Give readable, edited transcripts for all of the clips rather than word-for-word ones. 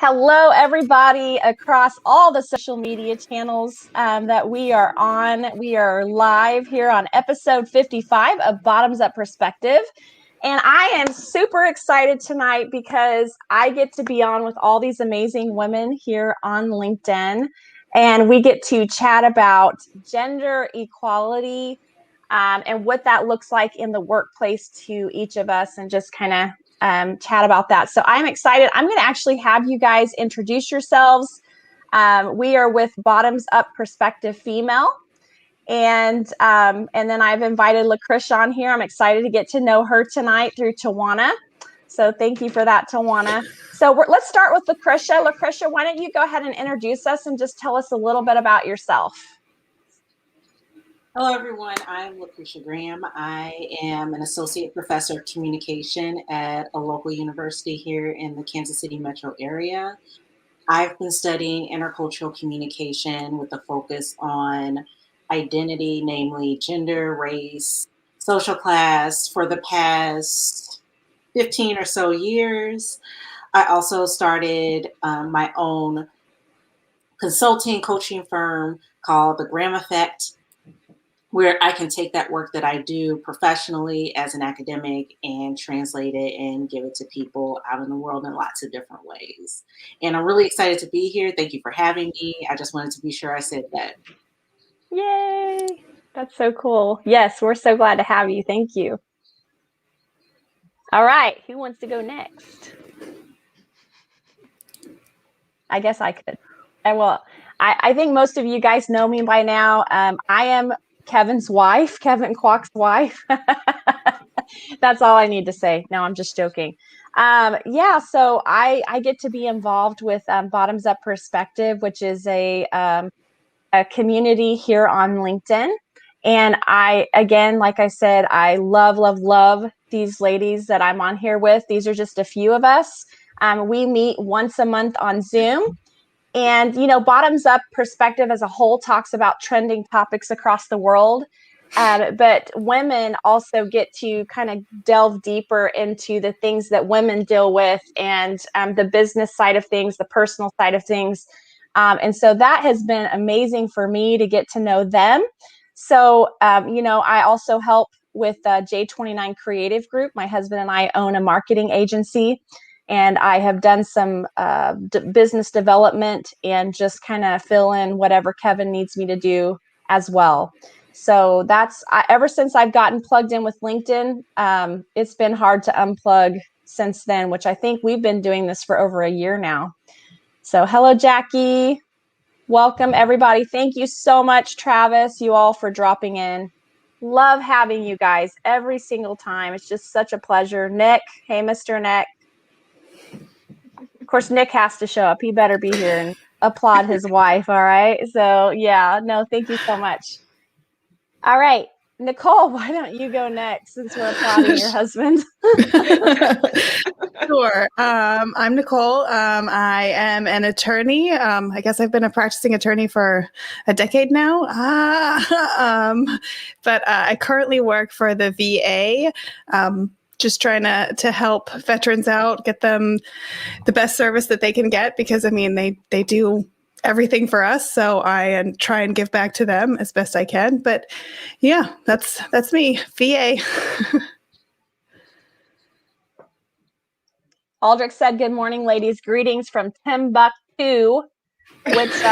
Hello, everybody across all the social media channels that we are on. We are live here on episode 55 of Bottoms Up Perspective. And I am super excited tonight because I get to be on with all these amazing women here on LinkedIn. And we get to chat about gender equality and what that looks like in the workplace to each of us, and just kind of chat about that. So I'm excited. I'm going to actually have you guys introduce yourselves. We are with Bottoms Up Perspective Female. And then I've invited Lakresha on here. I'm excited to get to know her tonight through Tawana. So thank you for that, Tawana. So let's start with Lakresha. Lakresha, why don't you go ahead and introduce us and just tell us a little bit about yourself? Hello, everyone. I'm Lakresha Graham. I am an associate professor of communication at a local university here in the Kansas City metro area. I've been studying intercultural communication with a focus on identity, namely gender, race, social class, for the past 15 or so years. I also started my own consulting coaching firm called The Graham Effect, where I can take that work that I do professionally as an academic and translate it and give it to people out in the world in lots of different ways. And I'm really excited to be here. Thank you for having me. I just wanted to be sure I said that. Yay! That's so cool. Yes, we're so glad to have you. Thank you. All right, who wants to go next? I guess I could. I think most of you guys know me by now. I am Kevin's wife, Kevin Kwok's wife. That's all I need to say. No, I'm just joking. So I get to be involved with Bottoms Up Perspective, which is a community here on LinkedIn. And like I said, I love these ladies that I'm on here with. These are just a few of us. We meet once a month on Zoom. And, Bottoms Up Perspective as a whole talks about trending topics across the world. But women also get to kind of delve deeper into the things that women deal with, and the business side of things, the personal side of things. And so that has been amazing for me to get to know them. So, I also help with J29 Creative Group. My husband and I own a marketing agency. And I have done some business development and just kind of fill in whatever Kevin needs me to do as well. So ever since I've gotten plugged in with LinkedIn, it's been hard to unplug since then, which I think we've been doing this for over a year now. So hello, Jackie. Welcome, everybody. Thank you so much, Travis, you all, for dropping in. Love having you guys every single time. It's just such a pleasure. Nick, hey, Mr. Nick. Of course, Nick has to show up. He better be here and applaud his wife. All right. So thank you so much. All right, Nichole, why don't you go next since we're applauding your husband? Sure. I'm Nichole. I am an attorney. I guess I've been a practicing attorney for a decade now. But I currently work for the VA. Just trying to help veterans out, get them the best service that they can get, because they do everything for us. So I try and give back to them as best I can. But yeah, that's me, VA. Aldrich said, "Good morning, ladies. Greetings from Timbuktu," which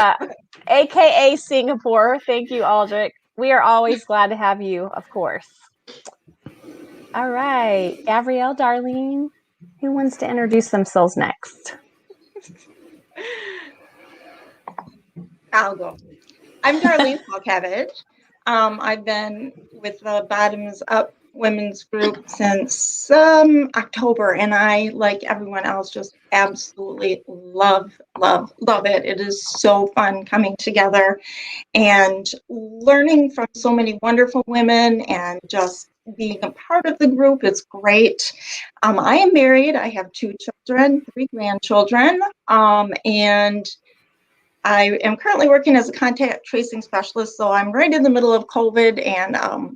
AKA Singapore. Thank you, Aldrich. We are always glad to have you, of course. All right, Gavrielle, Darlene, who wants to introduce themselves next? I'll go. I'm Darlene Pawelkiewicz. I've been with the Bottoms Up Women's Group since October, and I, like everyone else, just absolutely love it. It is so fun coming together and learning from so many wonderful women, and just being a part of the group is great. I am married. I have 2 children, 3 grandchildren, and I am currently working as a contact tracing specialist, so I'm right in the middle of COVID, and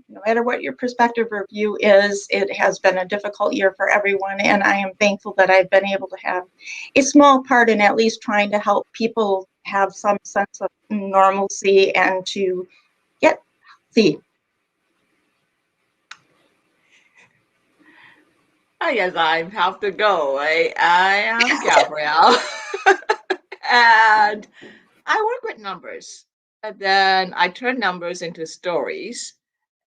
no matter what your perspective or view is, it has been a difficult year for everyone, and I am thankful that I've been able to have a small part in at least trying to help people have some sense of normalcy and to get healthy. I guess I have to go. I am Gavrielle. And I work with numbers. And then I turn numbers into stories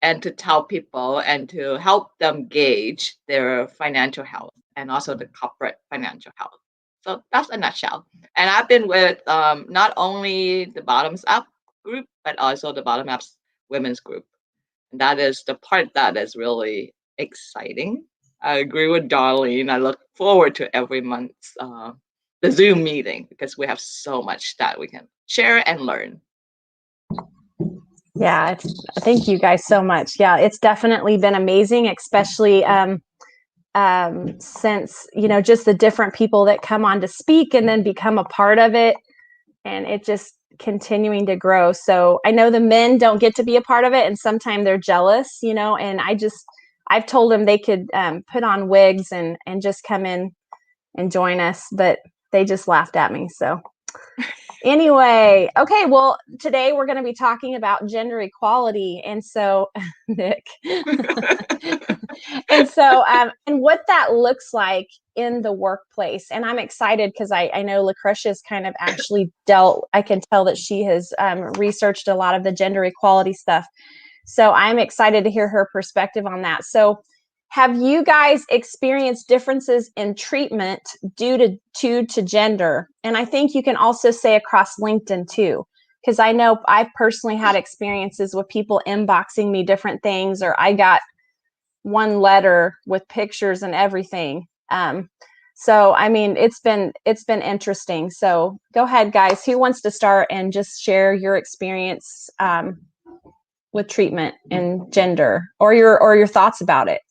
and to tell people and to help them gauge their financial health and also the corporate financial health. So that's a nutshell. And I've been with not only the Bottoms Up group, but also the Bottom Up Women's group. And that is the part that is really exciting. I agree with Darlene. I look forward to every month's the Zoom meeting because we have so much that we can share and learn. Yeah, thank you guys so much. Yeah, it's definitely been amazing, especially since, just the different people that come on to speak and then become a part of it, and it just continuing to grow. So I know the men don't get to be a part of it, and sometimes they're jealous, and I've told them they could put on wigs and just come in and join us, but they just laughed at me. So anyway, okay, well, today we're going to be talking about gender equality. And so, Nick, and what that looks like in the workplace. And I'm excited because I know Lakresha's kind of actually I can tell that she has researched a lot of the gender equality stuff. So I'm excited to hear her perspective on that. So have you guys experienced differences in treatment due to gender? And I think you can also say across LinkedIn too, because I know I've personally had experiences with people inboxing me different things, or I got one letter with pictures and everything. So I mean, it's been interesting. So go ahead, guys. Who wants to start and just share your experience with treatment and gender, or your thoughts about it?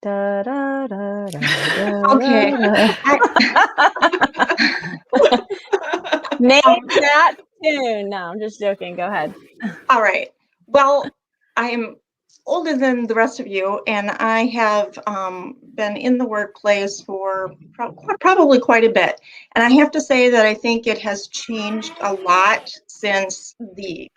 Da, da, da, da, Okay. Name that tune. No, I'm just joking. Go ahead. All right. Well, I am older than the rest of you, and I have been in the workplace for probably quite a bit. And I have to say that I think it has changed a lot since the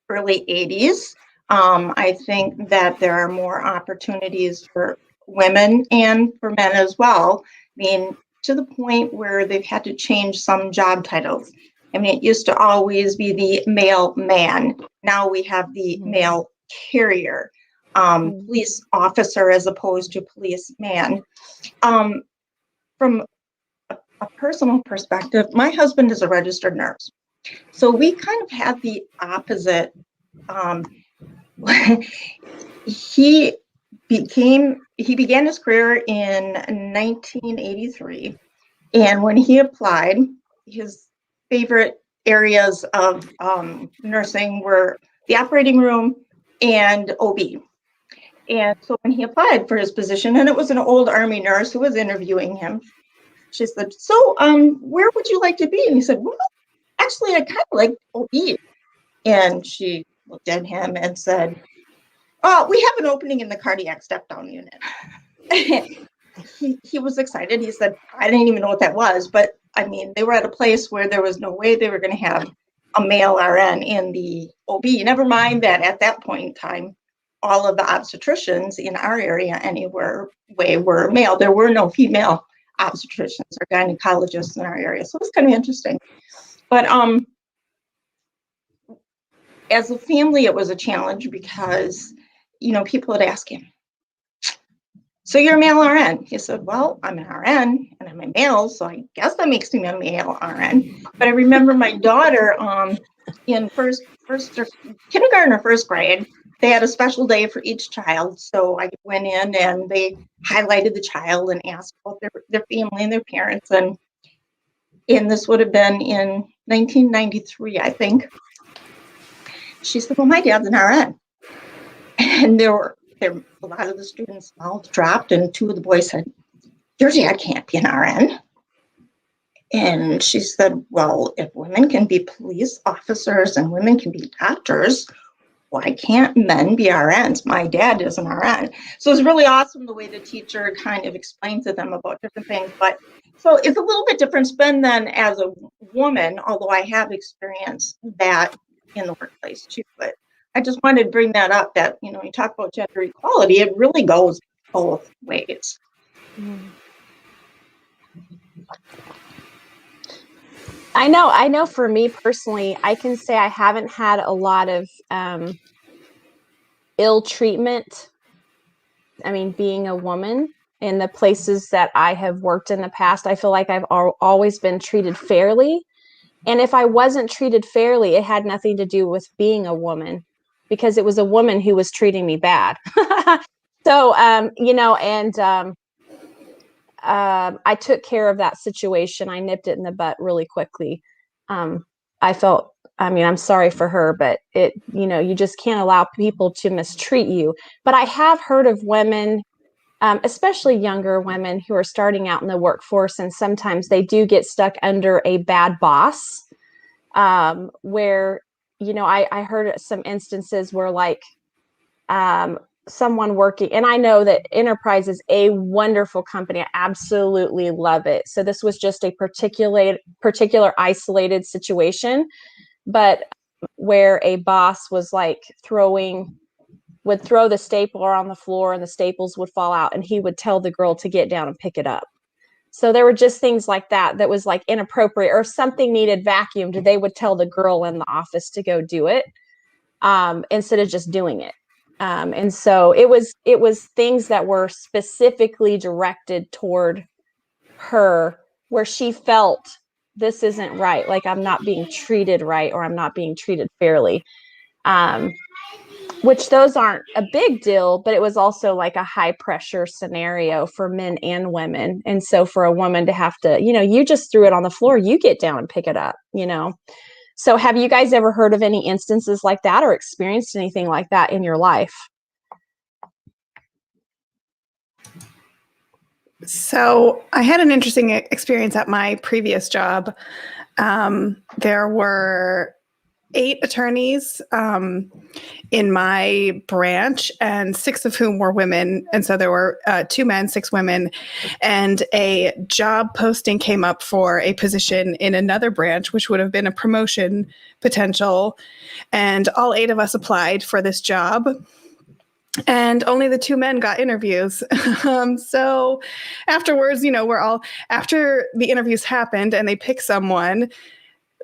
early 80s. I think that there are more opportunities for women and for men as well. I mean, to the point where they've had to change some job titles. I mean, it used to always be the male man. Now we have the male carrier, police officer as opposed to police man. From a personal perspective, my husband is a registered nurse. So we kind of had the opposite. He began his career in 1983, and when he applied, his favorite areas of nursing were the operating room and OB. And so when he applied for his position, and it was an old Army nurse who was interviewing him, she said, "So, where would you like to be?" And he said, "Well, actually, I kind of like OB." And she looked at him and said, "Oh, we have an opening in the cardiac step-down unit." he was excited. He said, "I didn't even know what that was." But I mean, they were at a place where there was no way they were going to have a male RN in the OB. Never mind that at that point in time, all of the obstetricians in our area anywhere were male. There were no female obstetricians or gynecologists in our area. So it was kind of interesting. But as a family, it was a challenge because, people would ask him, "So you're a male RN?" He said, "Well, I'm an RN and I'm a male, so I guess that makes me a male RN." But I remember my daughter in first or kindergarten or first grade, they had a special day for each child. So I went in and they highlighted the child and asked about their family and their parents. And this would have been in 1993, I think. She said, "Well, my dad's an RN." And there a lot of the students' mouths dropped, and two of the boys said, your dad can't be an RN. And she said, well, if women can be police officers and women can be doctors, why can't men be RNs? My dad is an RN. So it's really awesome the way the teacher kind of explained to them about different things. But so it's a little bit different spin than as a woman, although I have experienced that in the workplace too. But I just wanted to bring that up, that, you know, you talk about gender equality, it really goes both ways. I know for me personally, I can say I haven't had a lot of ill treatment. I mean, being a woman in the places that I have worked in the past, I feel like I've always been treated fairly. And if I wasn't treated fairly, it had nothing to do with being a woman, because it was a woman who was treating me bad. So, you know, and I took care of that situation. I nipped it in the butt really quickly. I felt, I mean, I'm sorry for her, but it, you know, you just can't allow people to mistreat you. But I have heard of women, especially younger women who are starting out in the workforce, and sometimes they do get stuck under a bad boss, where, you know, I heard some instances where, like, someone working, and I know that Enterprise is a wonderful company. I absolutely love it. So this was just a particular isolated situation, but where a boss was like would throw the stapler on the floor and the staples would fall out, and he would tell the girl to get down and pick it up. So there were just things like that was like inappropriate, or if something needed vacuumed, they would tell the girl in the office to go do it, instead of just doing it. And so it was things that were specifically directed toward her, where she felt this isn't right. Like, I'm not being treated right, or I'm not being treated fairly. Which those aren't a big deal, but it was also like a high pressure scenario for men and women. And so for a woman to have to, you know, you just threw it on the floor, you get down and pick it up, you know? So have you guys ever heard of any instances like that, or experienced anything like that in your life? So I had an interesting experience at my previous job. There were 8 attorneys in my branch, and 6 of whom were women. And so there were 2 men, 6 women, and a job posting came up for a position in another branch, which would have been a promotion potential. And all 8 of us applied for this job. And only the 2 men got interviews. So afterwards, you know, after the interviews happened and they picked someone,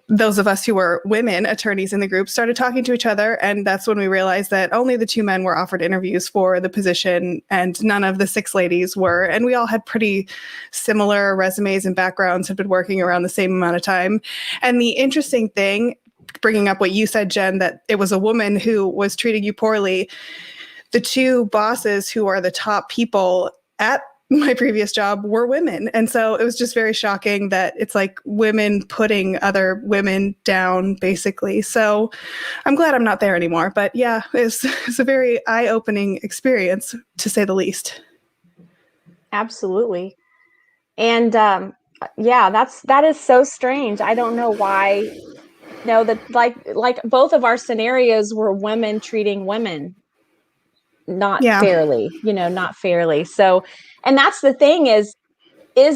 those of us who were women attorneys in the group started talking to each other. And that's when we realized that only the 2 men were offered interviews for the position, and none of the 6 ladies were. And we all had pretty similar resumes and backgrounds, had been working around the same amount of time. And the interesting thing, bringing up what you said, Jen, that it was a woman who was treating you poorly, the 2 bosses who are the top people at my previous job were women. And so it was just very shocking that it's like women putting other women down, basically. So I'm glad I'm not there anymore. But yeah, it's a very eye-opening experience, to say the least. Absolutely. And yeah, that is so strange. I don't know why. No, that like both of our scenarios were women treating women not fairly, you know, not fairly. So, and that's the thing is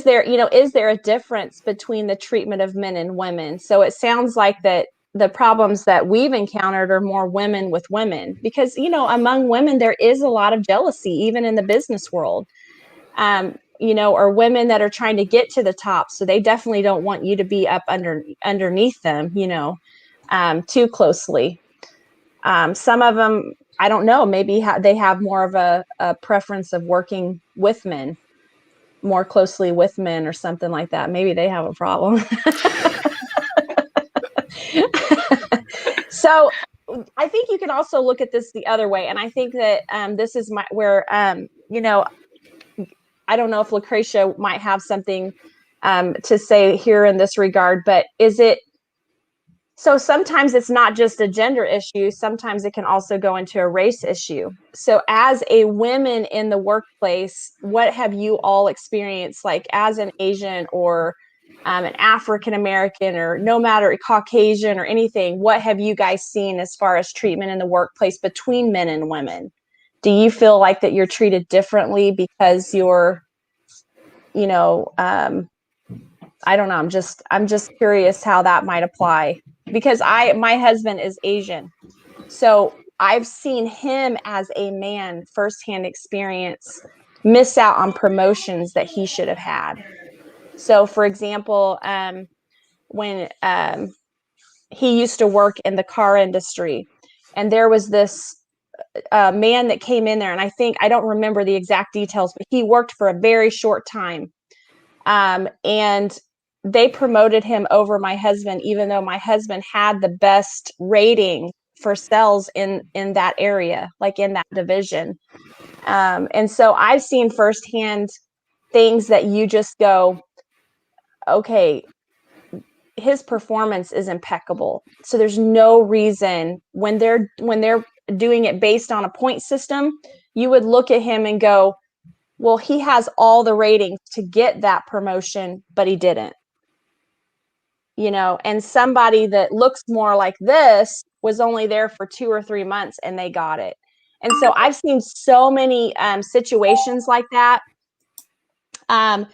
there, you know, is there a difference between the treatment of men and women? So it sounds like that the problems that we've encountered are more women with women, because, you know, among women, there is a lot of jealousy, even in the business world, you know, or women that are trying to get to the top. So they definitely don't want you to be up underneath them, you know, too closely. Some of them, I don't know, maybe they have more of a preference of working with men, more closely with men, or something like that. Maybe they have a problem. So I think you can also look at this the other way. And I think that this is where, you know, I don't know if Lakresha might have something to say here in this regard, but is it So sometimes it's not just a gender issue. Sometimes it can also go into a race issue. So as a woman in the workplace, what have you all experienced, like as an Asian or an African American, or no matter Caucasian or anything? What have you guys seen as far as treatment in the workplace between men and women? Do you feel like that you're treated differently because you're, you know, I don't know. I'm just curious how that might apply, because my husband is Asian. So I've seen him as a man firsthand experience miss out on promotions that he should have had. So for example, when he used to work in the car industry, and there was this man that came in there, and I don't remember the exact details, but he worked for a very short time. And they promoted him over my husband, even though my husband had the best rating for sales in that area, like in that division. And so I've seen firsthand things that you just go, okay, his performance is impeccable. So there's no reason, when they're doing it based on a point system, you would look at him and go, well, he has all the ratings to get that promotion, but he didn't. And somebody that looks more like this was only there for 2 or 3 months and they got it. And so I've seen so many situations like that. And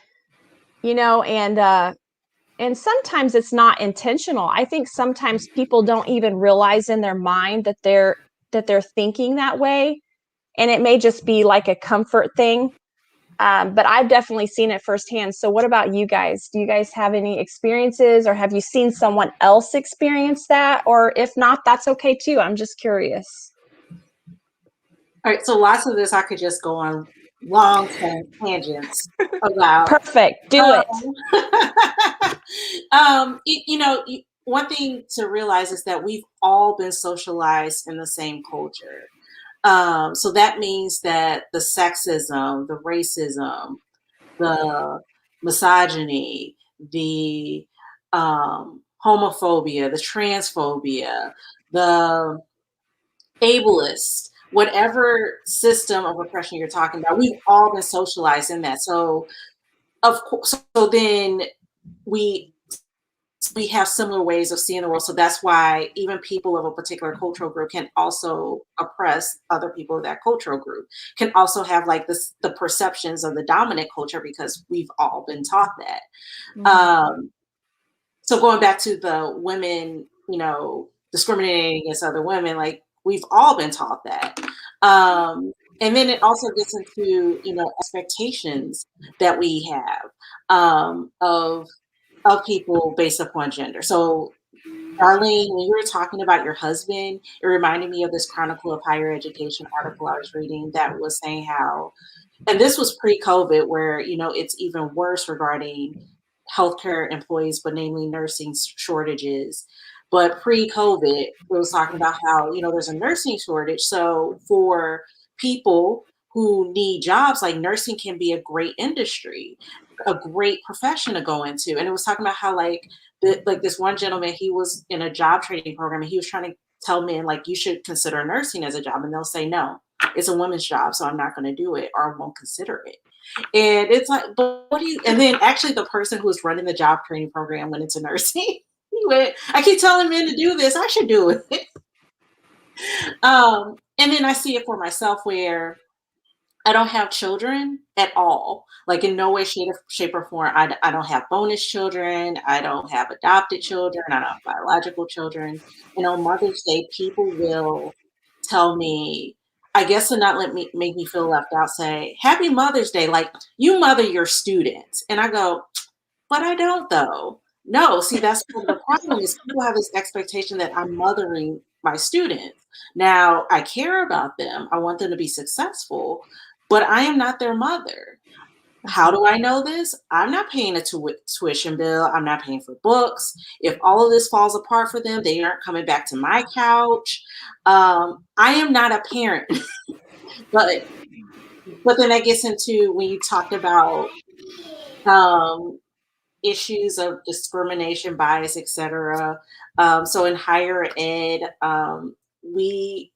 sometimes it's not intentional. I think sometimes people don't even realize in their mind that they're thinking that way. And it may just be like a comfort thing. But I've definitely seen it firsthand. So what about you guys? Do you guys have any experiences, or have you seen someone else experience that? Or if not, that's okay too. I'm just curious. All right, so lots of this I could just go on long tangents about. Perfect. Do it. One thing to realize is that we've all been socialized in the same culture. So that means that the sexism, the racism, the misogyny, the homophobia, the transphobia, the ableist, whatever system of oppression you're talking about, we've all been socialized in that. So of course, so then we have similar ways of seeing the world. So that's why even people of a particular cultural group can also oppress other people of that cultural group, can also have like the perceptions of the dominant culture, because we've all been taught that. Mm-hmm. So going back to the women, discriminating against other women, like we've all been taught that. And then it also gets into, expectations that we have of people based upon gender. So Darlene, when you were talking about your husband, it reminded me of this Chronicle of Higher Education article I was reading that was saying how, and this was pre-COVID, where, it's even worse regarding healthcare employees, but namely nursing shortages. But pre-COVID, it was talking about how, there's a nursing shortage. So for people who need jobs, like nursing can be a great industry, a great profession to go into. And it was talking about how like this one gentleman, he was in a job training program, and he was trying to tell men, like, you should consider nursing as a job. And they'll say, no, it's a woman's job, so I'm not going to do it, or I won't consider it. And it's like, but what do you, and then actually the person who was running the job training program went into nursing. He went, I keep telling men to do this, I should do it. And then I see it for myself, where I don't have children at all, like in no way, shape or form. I don't have bonus children. I don't have adopted children. I don't have biological children. On Mother's Day, people will tell me, I guess to not make me feel left out, say, Happy Mother's Day, like you mother your students. And I go, but I don't though. No, see, that's the problem is people have this expectation that I'm mothering my students. Now, I care about them. I want them to be successful, but I am not their mother. How do I know this? I'm not paying a tuition bill. I'm not paying for books. If all of this falls apart for them, they aren't coming back to my couch. I am not a parent. But then that gets into when you talked about issues of discrimination, bias, etc. So in higher ed, we,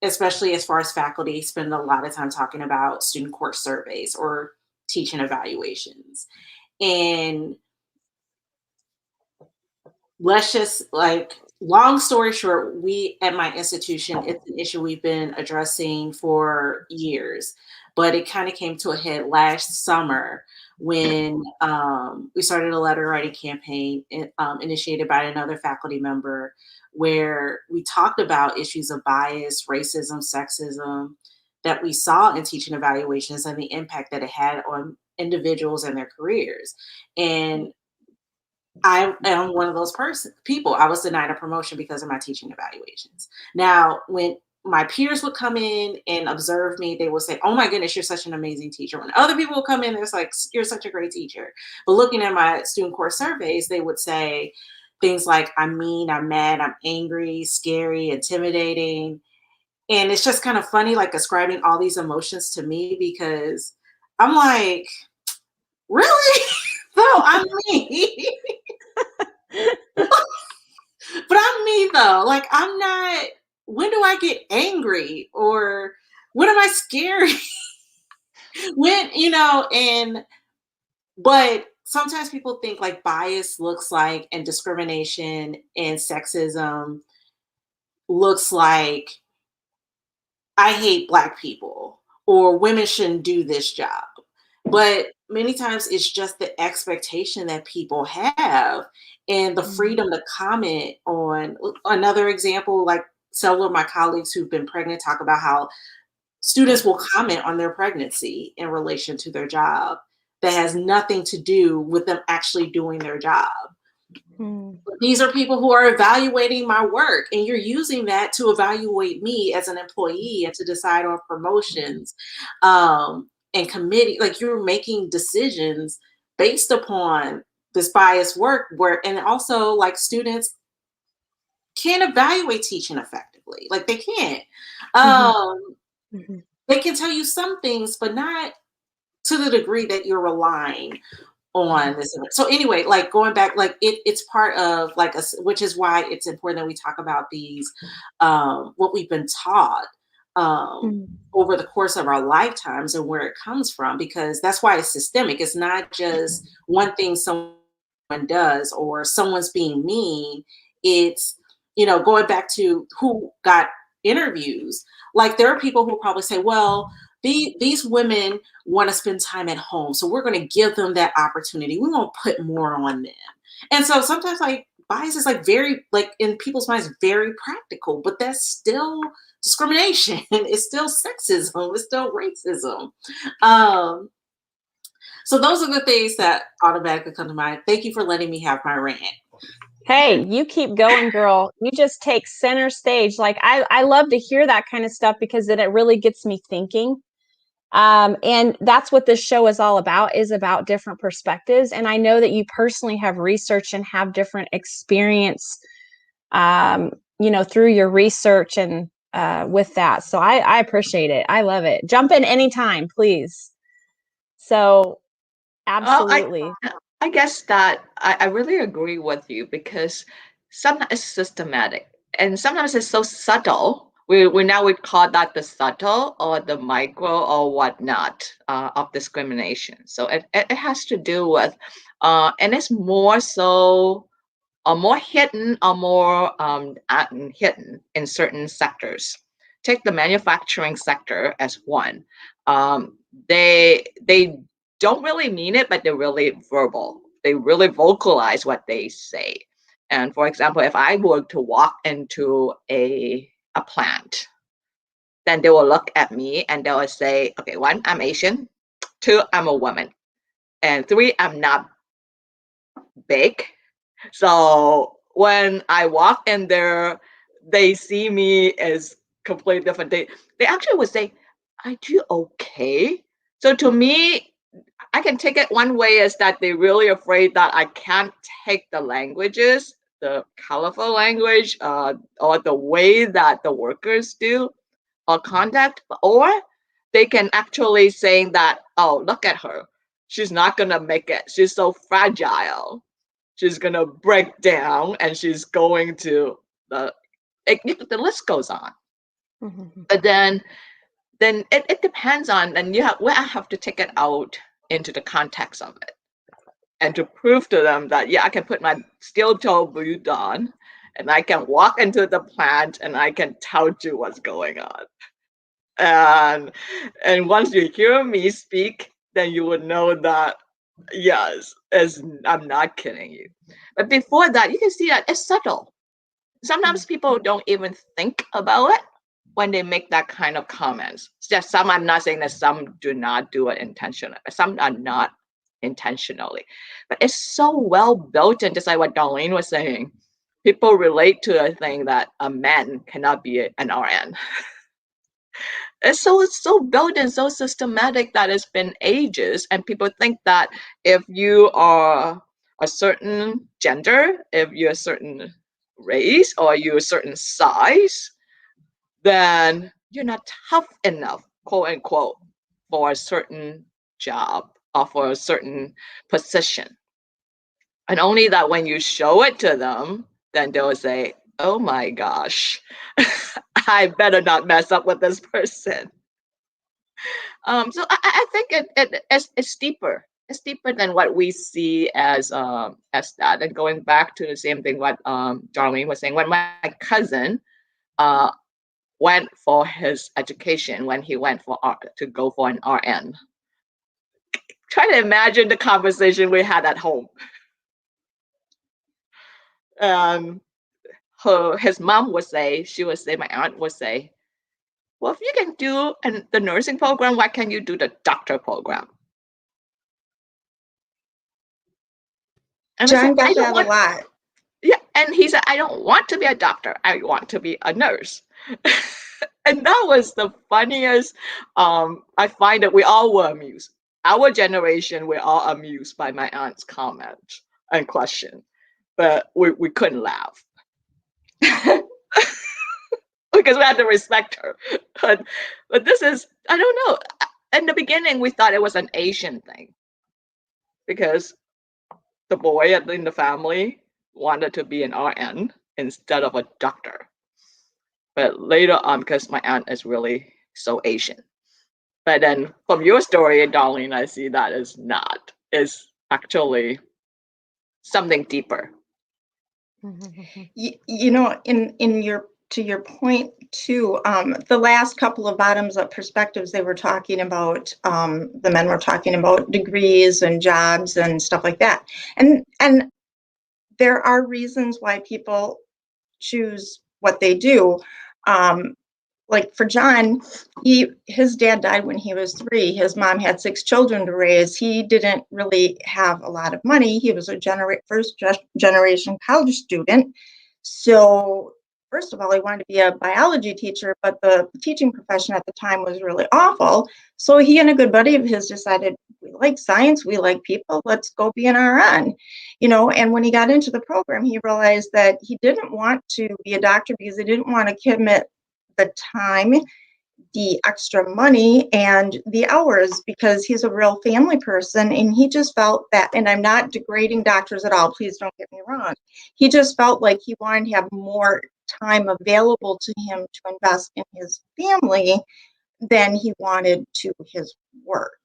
especially as far as faculty, spend a lot of time talking about student course surveys or teaching evaluations. And let's just, like, long story short, we at my institution, it's an issue we've been addressing for years, but it kind of came to a head last summer when we started a letter writing campaign initiated by another faculty member, where we talked about issues of bias, racism, sexism that we saw in teaching evaluations and the impact that it had on individuals and their careers. And I am one of those people. I was denied a promotion because of my teaching evaluations. Now, when my peers would come in and observe me, they would say, "Oh my goodness, you're such an amazing teacher." When other people would come in, it's like, "You're such a great teacher." But looking at my student core surveys, they would say things like, "I'm mean, I'm mad, I'm angry, scary, intimidating." And it's just kind of funny, like ascribing all these emotions to me, because I'm like, really? No, I'm me. But I'm me though. Like, I'm not, when do I get angry, or when am I scary? When, but sometimes people think like bias looks like, and discrimination and sexism looks like, I hate Black people, or women shouldn't do this job. But many times it's just the expectation that people have, and the freedom to comment on. Another example, like several of my colleagues who've been pregnant talk about how students will comment on their pregnancy in relation to their job that has nothing to do with them actually doing their job. These are people who are evaluating my work, and you're using that to evaluate me as an employee and to decide on promotions. And committee, like, you're making decisions based upon this biased work, and also, like, students can't evaluate teaching effectively. Like, they can't. They can tell you some things, but not to the degree that you're relying on this. So anyway, like, going back, like, it's part of, like, which is why it's important that we talk about these, what we've been taught over the course of our lifetimes, and where it comes from, because that's why it's systemic. It's not just one thing someone does, or someone's being mean. It's, going back to who got interviews. Like, there are people who probably say, well, these women want to spend time at home, so we're going to give them that opportunity. We won't put more on them. And so sometimes, like, bias is, like, very, like, in people's minds, very practical, but that's still discrimination. It's still sexism. It's still racism. So those are the things that automatically come to mind. Thank you for letting me have my rant. Hey, you keep going, girl. You just take center stage. Like, I love to hear that kind of stuff, because then it really gets me thinking. And that's what this show is all about, is about different perspectives. And I know that you personally have researched and have different experience, through your research and with that. So I appreciate it. I love it. Jump in anytime, please. So absolutely. I guess that I really agree with you, because sometimes it's systematic and sometimes it's so subtle. We now would call that the subtle or the micro or whatnot of discrimination. So it has to do with, and it's more so, or more hidden, or more hidden in certain sectors. Take the manufacturing sector as one. They don't really mean it, but they're really verbal. They really vocalize what they say. And for example, if I were to walk into a plant, then they will look at me and they will say, okay, 1, I'm Asian. 2, I'm a woman. And 3, I'm not big. So when I walk in there, they see me as completely different. They actually would say, are you okay? So to me, I can take it one way, is that they're really afraid that I can't take the languages, the colorful language, or the way that the workers do or conduct, or they can actually saying that, oh, look at her. she's not going to make it. She's so fragile. She's going to break down, and she's going to, the list goes on. But then it depends on, and we have to take it out into the context of it, and to prove to them that, yeah, I can put my steel-toe boot on, and I can walk into the plant, and I can tell you what's going on. And once you hear me speak, then you would know that, yes, I'm not kidding you. But before that, you can see that it's subtle. Sometimes people don't even think about it when they make that kind of comments. Just some, I'm not saying that some do not do it intentionally, some are not intentionally. But it's so well built in, just like what Darlene was saying. People relate to a thing that a man cannot be an RN. It's so built and so systematic that it's been ages, and people think that if you are a certain gender, if you're a certain race, or you're a certain size, then you're not tough enough, quote unquote, for a certain job or for a certain position. And only that when you show it to them, then they'll say, oh my gosh, I better not mess up with this person. So I think it's deeper. It's deeper than what we see as that. And going back to the same thing what Darlene was saying, when my cousin went for his education, when he went to go for an RN, try to imagine the conversation we had at home. His mom would say, my aunt would say, well, if you can do the nursing program, why can't you do the doctor program? And John got that a lot. Yeah, and he said, I don't want to be a doctor. I want to be a nurse. And that was the funniest. I find that we all were amused. Our generation, we're all amused by my aunt's comment and question, but we couldn't laugh. Because we had to respect her. But this is, I don't know. In the beginning, we thought it was an Asian thing, because the boy in the family wanted to be an RN instead of a doctor. But later on, because my aunt is really so Asian. But then from your story, Darlene, I see that is not. It's actually something deeper. You know, to your point too, the last couple of bottoms up perspectives, they were talking about, the men were talking about degrees and jobs and stuff like that. And there are reasons why people choose what they do. Like for John, his dad died when he was 3. His mom had 6 children to raise. He didn't really have a lot of money. He was a first generation college student. So first of all, he wanted to be a biology teacher, but the teaching profession at the time was really awful. So he and a good buddy of his decided, we like science, we like people, let's go be an RN. You know, and when he got into the program, he realized that he didn't want to be a doctor because he didn't want to commit the time, the extra money, and the hours, because he's a real family person, and he just felt that, and I'm not degrading doctors at all, please don't get me wrong, he just felt like he wanted to have more time available to him to invest in his family than he wanted to his work.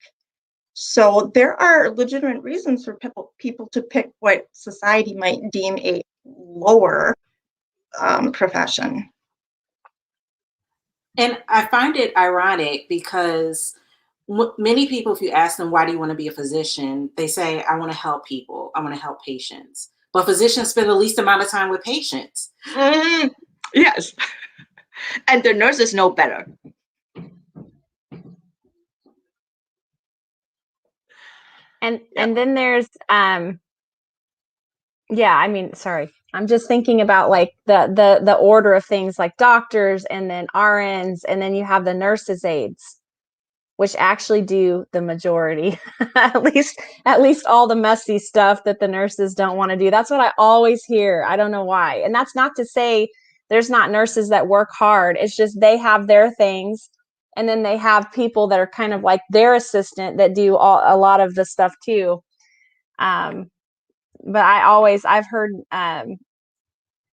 So there are legitimate reasons for people to pick what society might deem a lower profession. And I find it ironic because many people, if you ask them, why do you want to be a physician? They say, I want to help people. I want to help patients. But physicians spend the least amount of time with patients. Yes. And the nurses know better. And then there's I mean, sorry, I'm just thinking about like the order of things, like doctors and then RNs, and then you have the nurses' aides, which actually do the majority, at least all the messy stuff that the nurses don't want to do. That's what I always hear. I don't know why. And that's not to say there's not nurses that work hard. It's just they have their things and then they have people that are kind of like their assistant that do a lot of the stuff too. But I've heard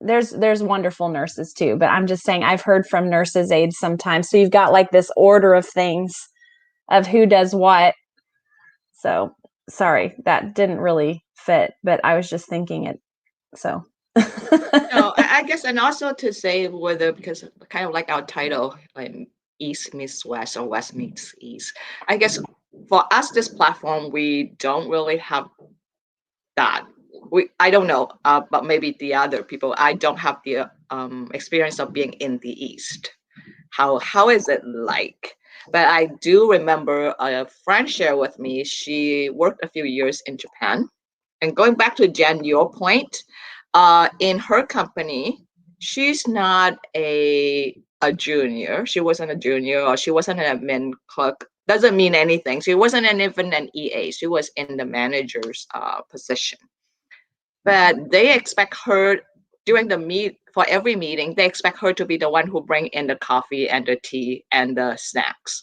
there's wonderful nurses too, but I'm just saying I've heard from nurses aides sometimes. So you've got like this order of things of who does what. So sorry, that didn't really fit, but I was just thinking it. So No, I guess, and also to say whether, because kind of like our title, like East meets West or West meets East. I guess for us, this platform, we don't really have that. I don't know, but maybe the other people, I don't have the experience of being in the East. How is it like? But I do remember a friend shared with me, she worked a few years in Japan. And going back to Jen, your point, in her company, she's not a junior. She wasn't a junior, or she wasn't an admin clerk. Doesn't mean anything. She wasn't even an EA. She was in the manager's position. But they expect her during the for every meeting, they expect her to be the one who bring in the coffee and the tea and the snacks,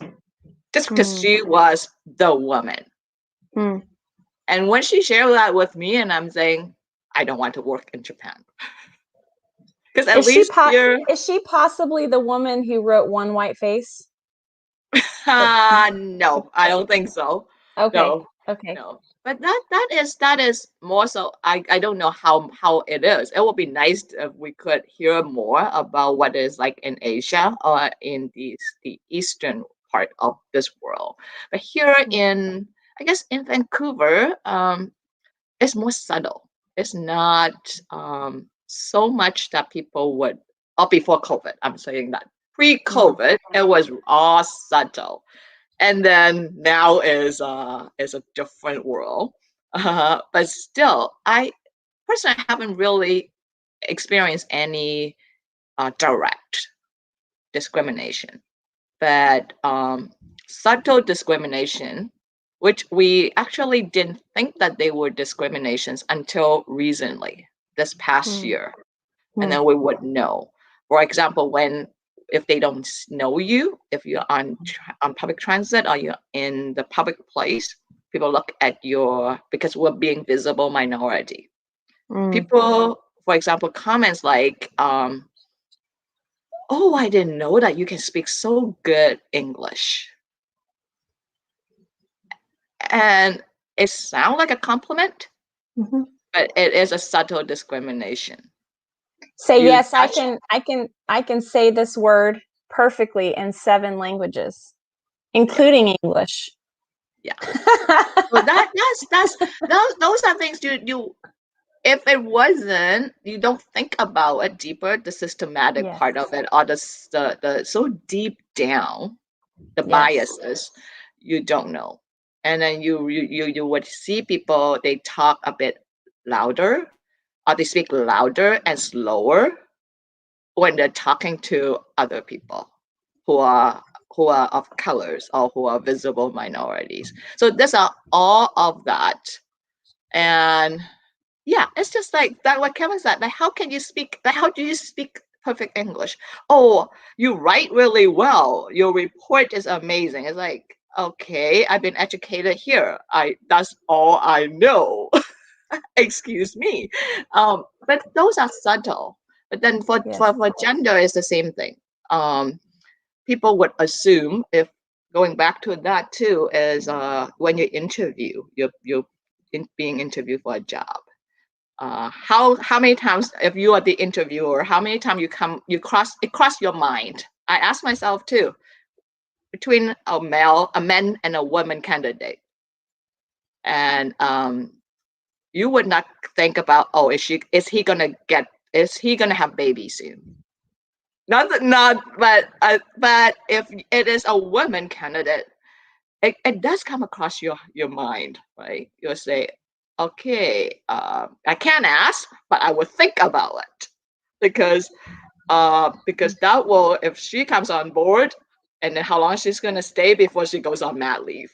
just because she was the woman. And when she shared that with me, and I'm saying, I don't want to work in Japan. Because at least here, is she possibly the woman who wrote One White Face? no, I don't think so. Okay. No, okay. No. But that is more so. I don't know how it is. It would be nice if we could hear more about what it's like in Asia or in the eastern part of this world. But here in, I guess in Vancouver, it's more subtle. It's not so much that people would, or before COVID, I'm saying that. Pre-COVID, it was all subtle. And then now is a different world. But still, I personally haven't really experienced any direct discrimination. But subtle discrimination, which we actually didn't think that they were discriminations until recently, this past year. And then we would know. For example, if they don't know you, if you're on public transit or you're in the public place, people look at because we're being visible minority. People, for example, comments like, oh, I didn't know that you can speak so good English. And it sounds like a compliment, but it is a subtle discrimination. Say yes, I can say this word perfectly in 7 languages, including English. Yeah. Well, those are things you if it wasn't, you don't think about it deeper, the systematic part of it, or the so deep down, the biases, you don't know. And then you would see people, they talk a bit louder, or they speak louder and slower when they're talking to other people who are of colors or who are visible minorities. So these are all of that. And yeah, it's just like that what Kevin said, like how do you speak perfect English? Oh, you write really well. Your report is amazing. It's like, okay, I've been educated here. That's all I know. Excuse me. But those are subtle. But then for gender, it's the same thing. People would assume, if going back to that too, is when you interview, you're being interviewed for a job. How many times, if you are the interviewer, how many times you cross your mind? I ask myself too, between a man and a woman candidate, and you would not think about, oh, is he gonna have babies soon? But if it is a woman candidate, it does come across your mind, right? You'll say, okay, I can't ask, but I would think about it, because that will, if she comes on board, and then how long she's gonna stay before she goes on mat leave.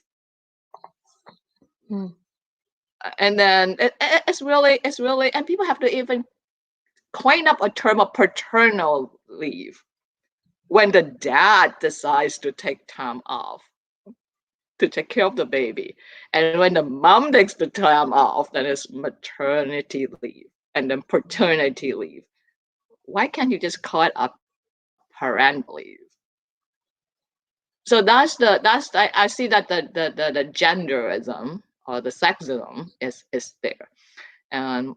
And then it's really, and people have to even coin up a term of paternal leave, when the dad decides to take time off to take care of the baby. And when the mom takes the time off, then it's maternity leave and then paternity leave. Why can't you just call it a parental leave? So I see that the genderism or the sexism is there. And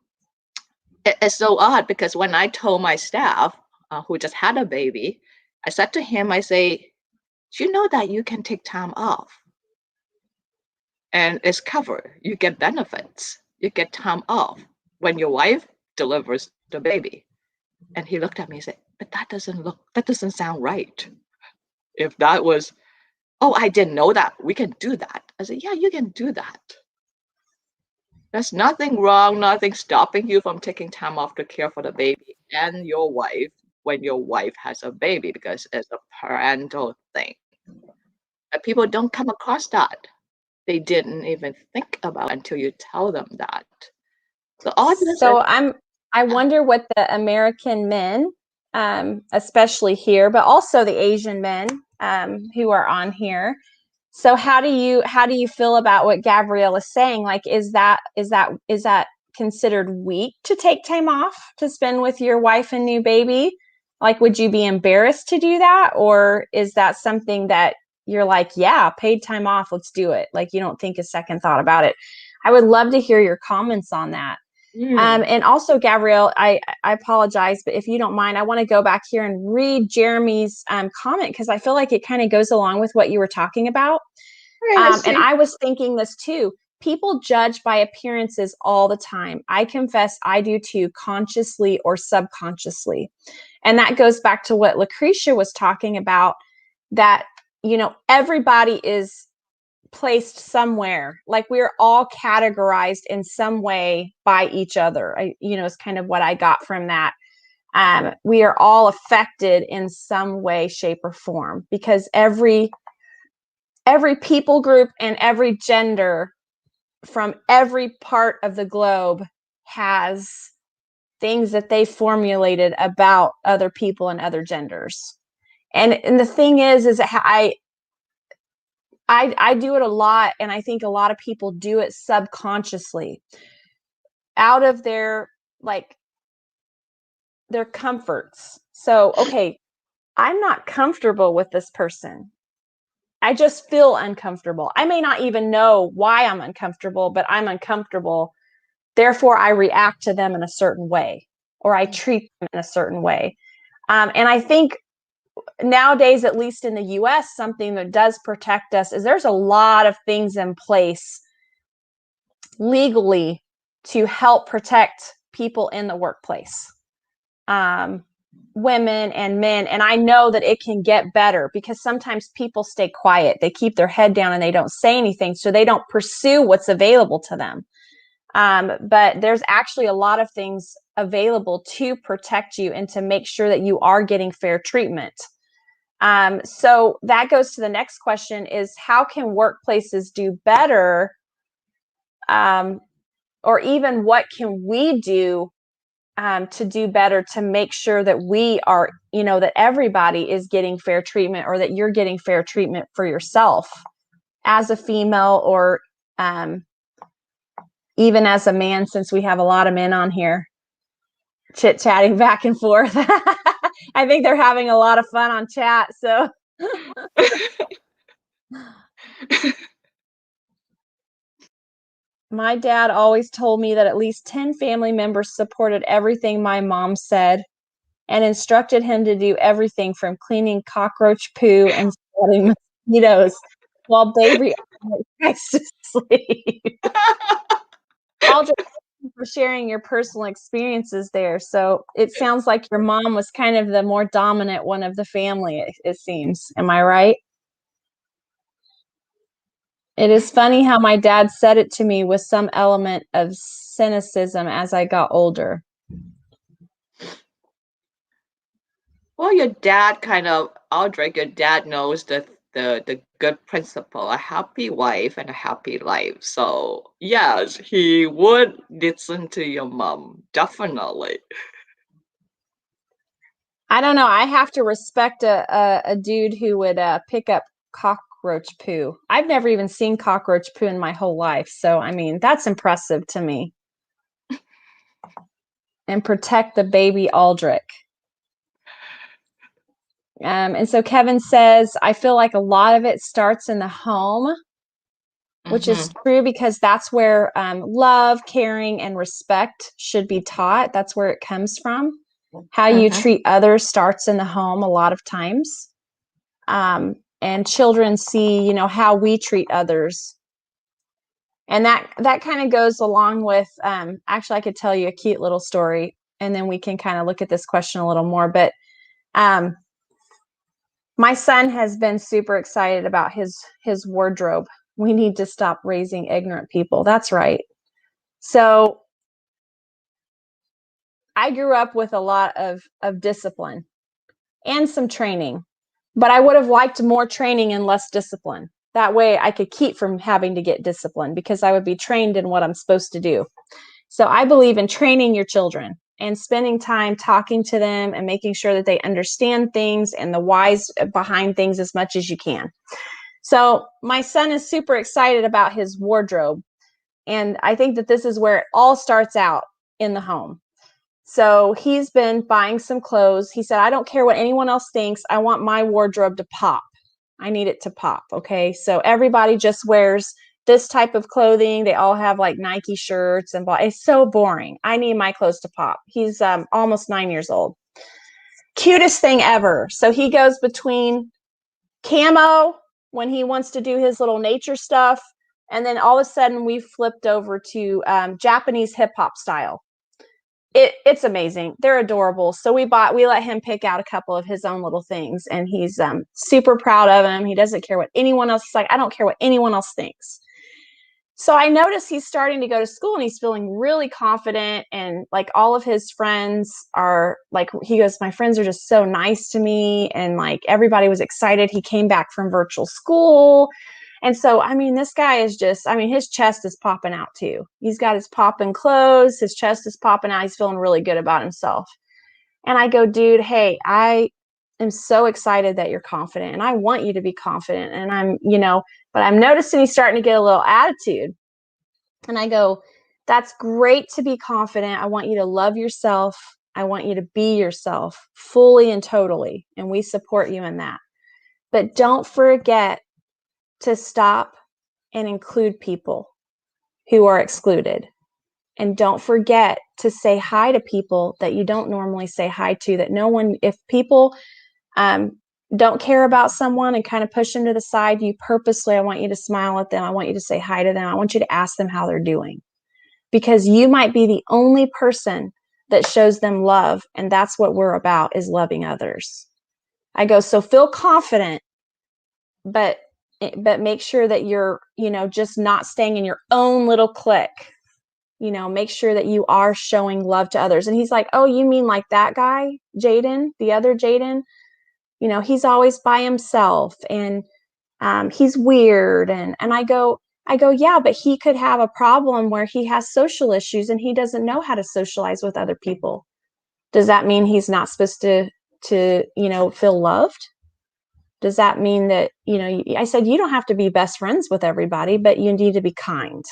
it's so odd because when I told my staff who just had a baby, I said to him, I say, do you know that you can take time off? And it's covered. You get benefits. You get time off when your wife delivers the baby. And he looked at me and said, but that doesn't sound right. If that was, oh, I didn't know that. We can do that. I said, yeah, you can do that. There's nothing wrong, nothing stopping you from taking time off to care for the baby and your wife when your wife has a baby, because it's a parental thing. But people don't come across that. They didn't even think about it until you tell them that. So I wonder what the American men, especially here, but also the Asian men who are on here. So how do you feel about what Gavrielle is saying? Like, is that considered weak to take time off to spend with your wife and new baby? Like, would you be embarrassed to do that? Or is that something that you're like, yeah, paid time off, let's do it. Like, you don't think a second thought about it. I would love to hear your comments on that. And also, Gavrielle, I apologize, but if you don't mind, I want to go back here and read Jeremy's comment, because I feel like it kind of goes along with what you were talking about. And I was thinking this too. People judge by appearances all the time. I confess I do too, consciously or subconsciously. And that goes back to what Lakresha was talking about, that, you know, everybody is placed somewhere. Like, we're all categorized in some way by each other. Is kind of what I got from that. We are all affected in some way, shape, or form, because every people group and every gender from every part of the globe has things that they formulated about other people and other genders. And the thing is I do it a lot, and I think a lot of people do it subconsciously, out of their comforts. So, okay, I'm not comfortable with this person. I just feel uncomfortable. I may not even know why I'm uncomfortable, but I'm uncomfortable. Therefore, I react to them in a certain way, or I treat them in a certain way. And I think nowadays, at least in the US, something that does protect us is there's a lot of things in place legally to help protect people in the workplace, women and men. And I know that it can get better, because sometimes people stay quiet. They keep their head down and they don't say anything, so they don't pursue what's available to them. But there's actually a lot of things available to protect you and to make sure that you are getting fair treatment. So that goes to the next question, is how can workplaces do better? Or even what can we do to do better to make sure that we are, that everybody is getting fair treatment, or that you're getting fair treatment for yourself as a female, or even as a man, since we have a lot of men on here chit-chatting back and forth. I think they're having a lot of fun on chat, so. My dad always told me that at least 10 family members supported everything my mom said, and instructed him to do everything from cleaning cockroach poo and swatting mosquitoes while baby tries to sleep. All just for sharing your personal experiences there. So it sounds like your mom was kind of the more dominant one of the family, it seems. Am I right? It is funny how my dad said it to me with some element of cynicism as I got older. Well, your dad Audrey, your dad knows the good principle, a happy wife and a happy life. So yes, he would listen to your mom, definitely. I don't know. I have to respect a dude who would pick up cockroach poo. I've never even seen cockroach poo in my whole life. So, I mean, that's impressive to me. And protect the baby Aldrich. And so Kevin says, I feel like a lot of it starts in the home, which is true because that's where love, caring, and respect should be taught. That's where it comes from. How you treat others starts in the home a lot of times. And children see, how we treat others. And that kind of goes along with, actually, I could tell you a cute little story, and then we can kind of look at this question a little more. But my son has been super excited about his wardrobe. We need to stop raising ignorant people. That's right. So I grew up with a lot of discipline and some training, but I would have liked more training and less discipline. That way I could keep from having to get disciplined because I would be trained in what I'm supposed to do. So I believe in training your children and spending time talking to them and making sure that they understand things and the whys behind things as much as you can. So my son is super excited about his wardrobe. And I think that this is where it all starts out in the home. So he's been buying some clothes. He said, I don't care what anyone else thinks. I want my wardrobe to pop. I need it to pop. Okay. So everybody just wears this type of clothing. They all have like Nike shirts and blah. It's so boring. I need my clothes to pop. He's almost 9 years old. Cutest thing ever. So he goes between camo when he wants to do his little nature stuff. And then all of a sudden we flipped over to Japanese hip hop style. It's amazing. They're adorable. So we let him pick out a couple of his own little things, and he's super proud of them. He doesn't care what anyone else is like. I don't care what anyone else thinks. So I notice he's starting to go to school and he's feeling really confident, and like all of his friends are like, he goes, my friends are just so nice to me, and like everybody was excited. He came back from virtual school. And so, I mean, this guy is just, his chest is popping out too. He's got his popping clothes. His chest is popping out. He's feeling really good about himself. And I go, dude, hey, I am so excited that you're confident, and I want you to be confident. And but I'm noticing he's starting to get a little attitude. And I go, that's great to be confident. I want you to love yourself. I want you to be yourself fully and totally. And we support you in that. But don't forget to stop and include people who are excluded. And don't forget to say hi to people that you don't normally say hi to, that no one, if people don't care about someone and kind of push them to the side, I want you to smile at them. I want you to say hi to them. I want you to ask them how they're doing, because you might be the only person that shows them love. And that's what we're about, is loving others. I go, so feel confident, but make sure that you're, just not staying in your own little clique. Make sure that you are showing love to others. And he's like, oh, you mean like that guy, Jaden, the other Jaden? He's always by himself, and he's weird. And I go, yeah, but he could have a problem where he has social issues and he doesn't know how to socialize with other people. Does that mean he's not supposed to feel loved? Does that mean that, I said, you don't have to be best friends with everybody, but you need to be kind.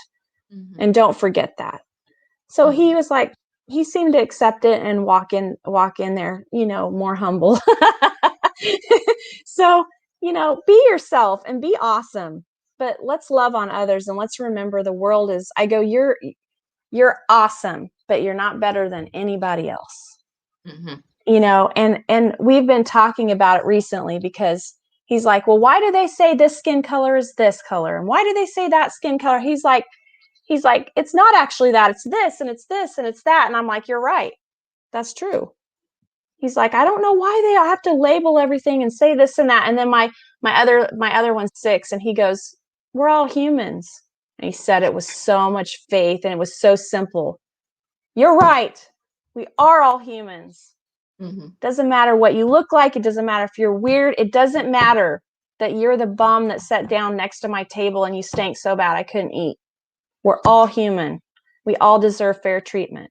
And don't forget that. So he was like, he seemed to accept it and walk in there, more humble. So, be yourself and be awesome, but let's love on others. And let's remember the world is, I go, you're awesome, but you're not better than anybody else. And we've been talking about it recently, because he's like, well, why do they say this skin color is this color? And why do they say that skin color? He's like, it's not actually that, it's this, and it's this, and it's that. And I'm like, you're right. That's true. He's like, I don't know why they have to label everything and say this and that. And then my other one's 6, and he goes, we're all humans. And he said it with so much faith, and it was so simple. You're right. We are all humans. Doesn't matter what you look like. It doesn't matter if you're weird. It doesn't matter that you're the bum that sat down next to my table and you stank so bad I couldn't eat. We're all human. We all deserve fair treatment.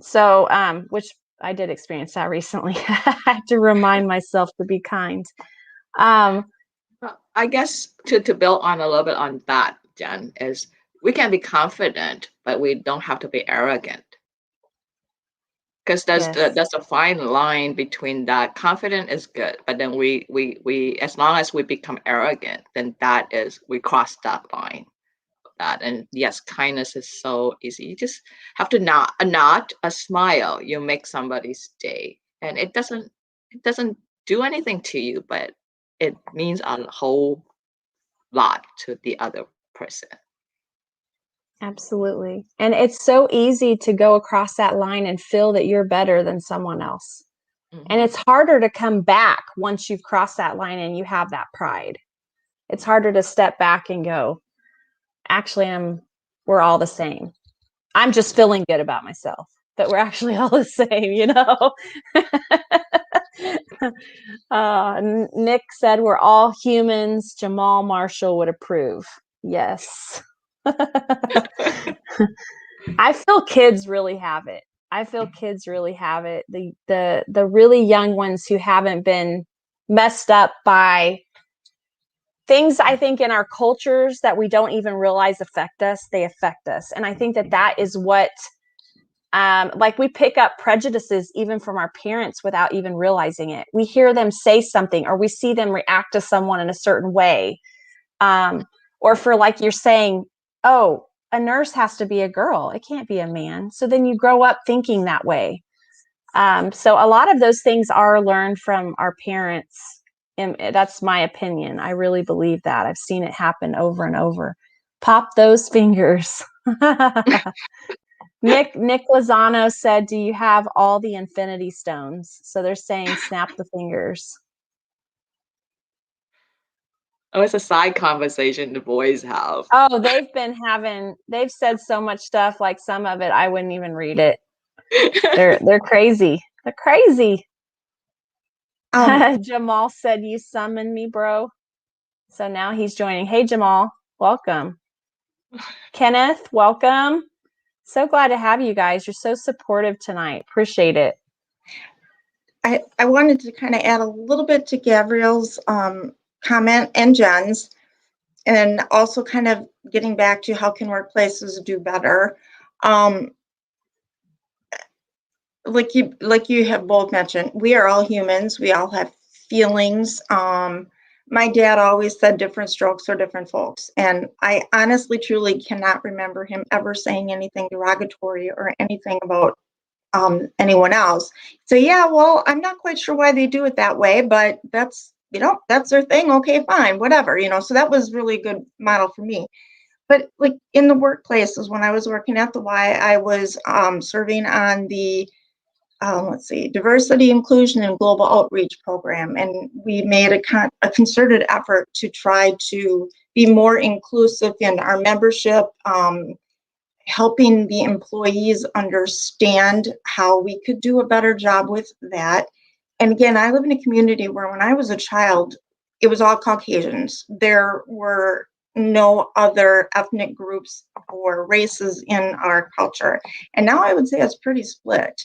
So, which I did experience that recently. I have to remind myself to be kind. Um, I guess to build on a little bit on that, Jen, is we can be confident, but we don't have to be arrogant. Because there's a fine line between that. Confident is good, but then we as long as we become arrogant, then we cross that line. That, and yes, kindness is so easy. You just have to nod, a smile, you make somebody's day, and it doesn't do anything to you, but it means a whole lot to the other person. Absolutely. And it's so easy to go across that line and feel that you're better than someone else. Mm-hmm. And it's harder to come back once you've crossed that line and you have that pride. It's harder to step back and go, actually, we're all the same. I'm just feeling good about myself, but we're actually all the same, you know? Nick said we're all humans. Jamal Marshall would approve. Yes. I feel kids really have it. The really young ones who haven't been messed up by things, I think, in our cultures that we don't even realize affect us, they affect us. And I think that is what, like, we pick up prejudices even from our parents without even realizing it. We hear them say something, or we see them react to someone in a certain way. Or for, like you're saying, oh, a nurse has to be a girl. It can't be a man. So then you grow up thinking that way. So a lot of those things are learned from our parents. And that's my opinion. I really believe that. I've seen it happen over and over. Pop those fingers. Nick Lozano said, do you have all the infinity stones? So they're saying snap the fingers. Oh, it's a side conversation the boys have. Oh, they've said so much stuff, like some of it, I wouldn't even read it. They're crazy. They're crazy. Jamal said, you summoned me, bro. So now he's joining. Hey, Jamal, welcome. Kenneth, welcome. So glad to have you guys. You're so supportive tonight. Appreciate it. I wanted to kind of add a little bit to Gavrielle's comment and Jen's, and also kind of getting back to how can workplaces do better. Like you have both mentioned, we are all humans. We all have feelings. My dad always said different strokes for different folks. And I honestly, truly cannot remember him ever saying anything derogatory or anything about anyone else. So yeah, well, I'm not quite sure why they do it that way, but that's their thing. Okay, fine, whatever, so that was really a good model for me. But like in the workplaces, when I was working at the Y, I was serving on the diversity, inclusion, and global outreach program. And we made a concerted effort to try to be more inclusive in our membership, helping the employees understand how we could do a better job with that. And again, I live in a community where when I was a child, it was all Caucasians. There were no other ethnic groups or races in our culture. And now I would say it's pretty split.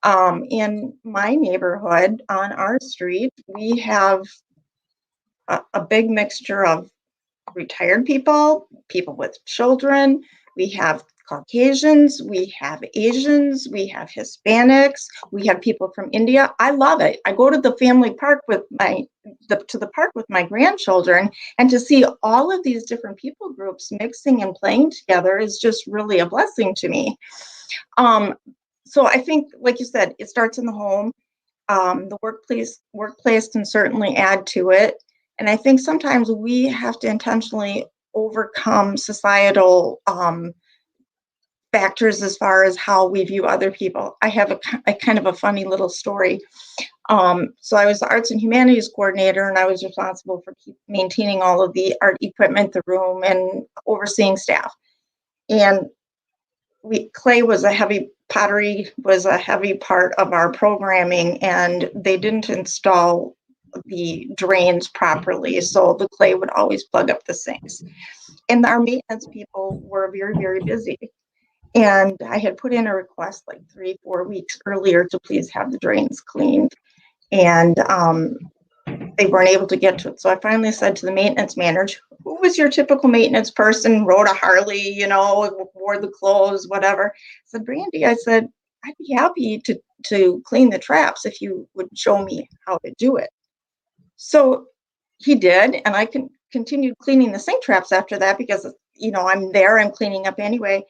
In my neighborhood on our street, we have a big mixture of retired people with children. We have Caucasians, we have Asians, we have Hispanics, we have people from India. I love it. I go to the family park with the park with my grandchildren, and to see all of these different people groups mixing and playing together is just really a blessing to me. So I think, like you said, it starts in the home. The workplace can certainly add to it. And I think sometimes we have to intentionally overcome societal factors as far as how we view other people. I have a kind of a funny little story. So I was the arts and humanities coordinator, and I was responsible for maintaining all of the art equipment, the room, and overseeing staff. And pottery was a heavy part of our programming, and they didn't install the drains properly, so the clay would always plug up the sinks. And our maintenance people were very, very busy. And I had put in a request like 3-4 weeks earlier to please have the drains cleaned. And they weren't able to get to it. So I finally said to the maintenance manager, who was your typical maintenance person, rode a Harley, you know, wore the clothes, whatever. I said, Brandy, I said, I'd be happy to clean the traps if you would show me how to do it. So he did, and I continued cleaning the sink traps after that because, you know, I'm there, I'm cleaning up anyway.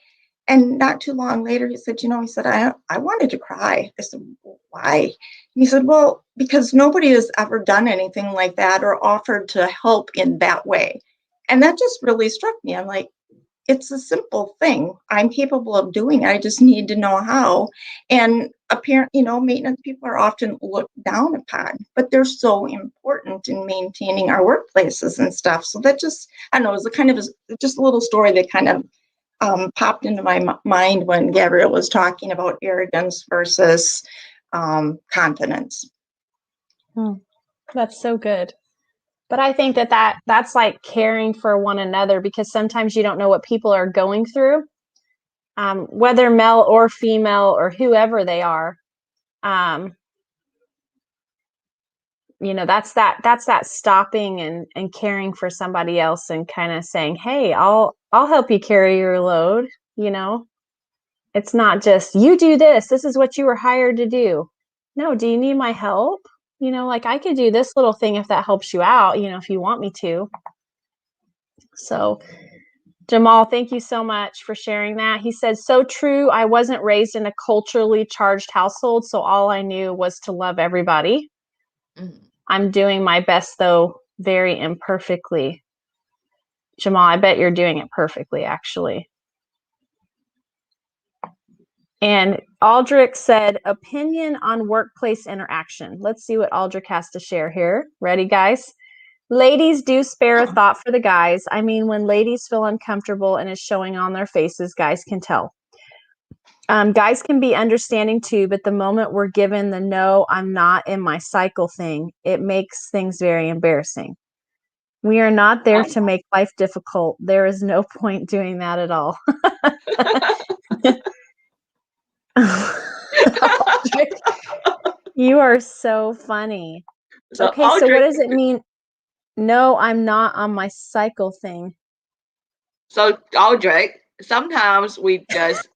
And not too long later, he said, you know, he said, I wanted to cry. I said, well, why? And he said, well, because nobody has ever done anything like that or offered to help in that way. And that just really struck me. I'm like, it's a simple thing. I'm capable of doing it. I just need to know how. And apparently, you know, maintenance people are often looked down upon, but they're so important in maintaining our workplaces and stuff. So that just, I don't know, it was a kind of just a little story that kind of popped into my mind when Gavrielle was talking about arrogance versus confidence. That's so good. But I think that's like caring for one another, because sometimes you don't know what people are going through, whether male or female or whoever they are. You know, that's that stopping and caring for somebody else and kind of saying, hey, I'll help you carry your load. You know, it's not just you do this. This is what you were hired to do. No, do you need my help? You know, like I could do this little thing if that helps you out, you know, if you want me to. So Jamal, thank you so much for sharing that. He said, so true. I wasn't raised in a culturally charged household, so all I knew was to love everybody. I'm doing my best, though, very imperfectly. Jamal, I bet you're doing it perfectly, actually. And Aldrich said, opinion on workplace interaction. Let's see what Aldrich has to share here. Ready, guys? Ladies do spare a thought for the guys. I mean, when ladies feel uncomfortable and it's showing on their faces, guys can tell. Guys can be understanding too, but the moment we're given the no, I'm not in my cycle thing, it makes things very embarrassing. We are not there to make life difficult. There is no point doing that at all. You are so funny. Okay, so what does it mean? No, I'm not on my cycle thing. So Aldrich, sometimes we just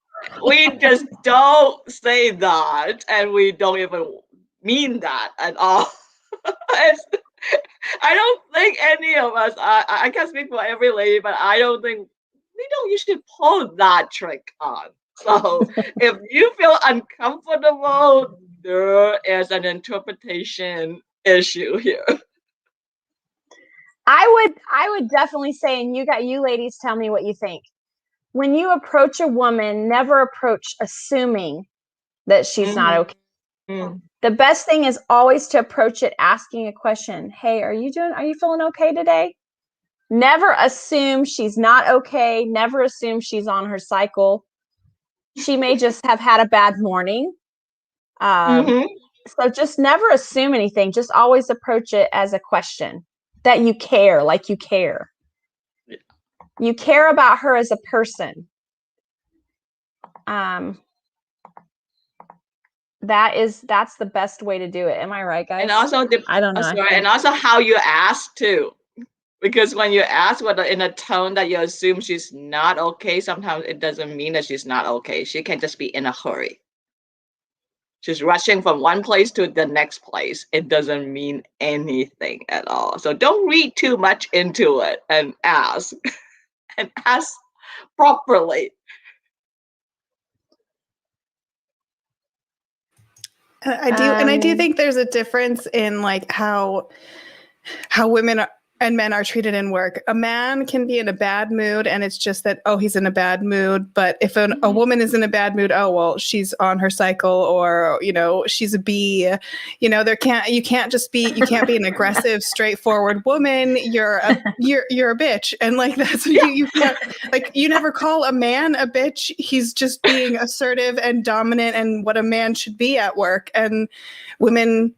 don't say that, and we don't even mean that at all. I don't think any of us, I can't speak for every lady, but I don't think we don't usually pull that trick on. So if you feel uncomfortable, there is an interpretation issue here. I would definitely say, and you ladies tell me what you think. When you approach a woman, never approach assuming that she's not okay. The best thing is always to approach it asking a question. Hey, are you feeling okay today? Never assume she's not okay. Never assume she's on her cycle. She may just have had a bad morning. So just never assume anything. Just always approach it as a question that you care, like you care. You care about her as a person. That's the best way to do it. Am I right, guys? And also, I don't know. And also how you ask too, because when you ask in a tone that you assume she's not okay, sometimes it doesn't mean that she's not okay. She can just be in a hurry. She's rushing from one place to the next place. It doesn't mean anything at all. So don't read too much into it and ask and ask properly. I do think there's a difference in like how women and men are treated in work. A man can be in a bad mood and it's just that, oh, he's in a bad mood. But if a woman is in a bad mood, oh, well, she's on her cycle, or, you know, she's a bee. You know, you can't be an aggressive, straightforward woman. You're a bitch. And like, that's what you can't, like, you never call a man a bitch. He's just being assertive and dominant and what a man should be at work. And women,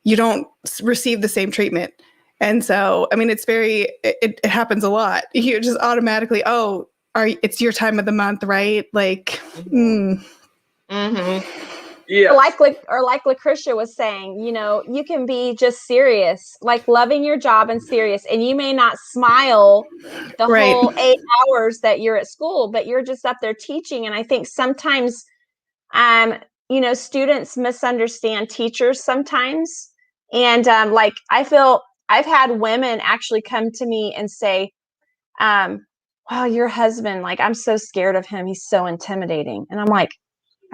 you don't receive the same treatment. And so, I mean, it happens a lot. You just automatically, oh, it's your time of the month, right? Like, Yeah. Like Lakresha was saying, you know, you can be just serious, like loving your job and serious, and you may not smile the Right. whole 8 hours that you're at school, but you're just up there teaching. And I think sometimes, you know, students misunderstand teachers sometimes. And like, I feel I've had women actually come to me and say, wow, your husband, like, I'm so scared of him. He's so intimidating. And I'm like,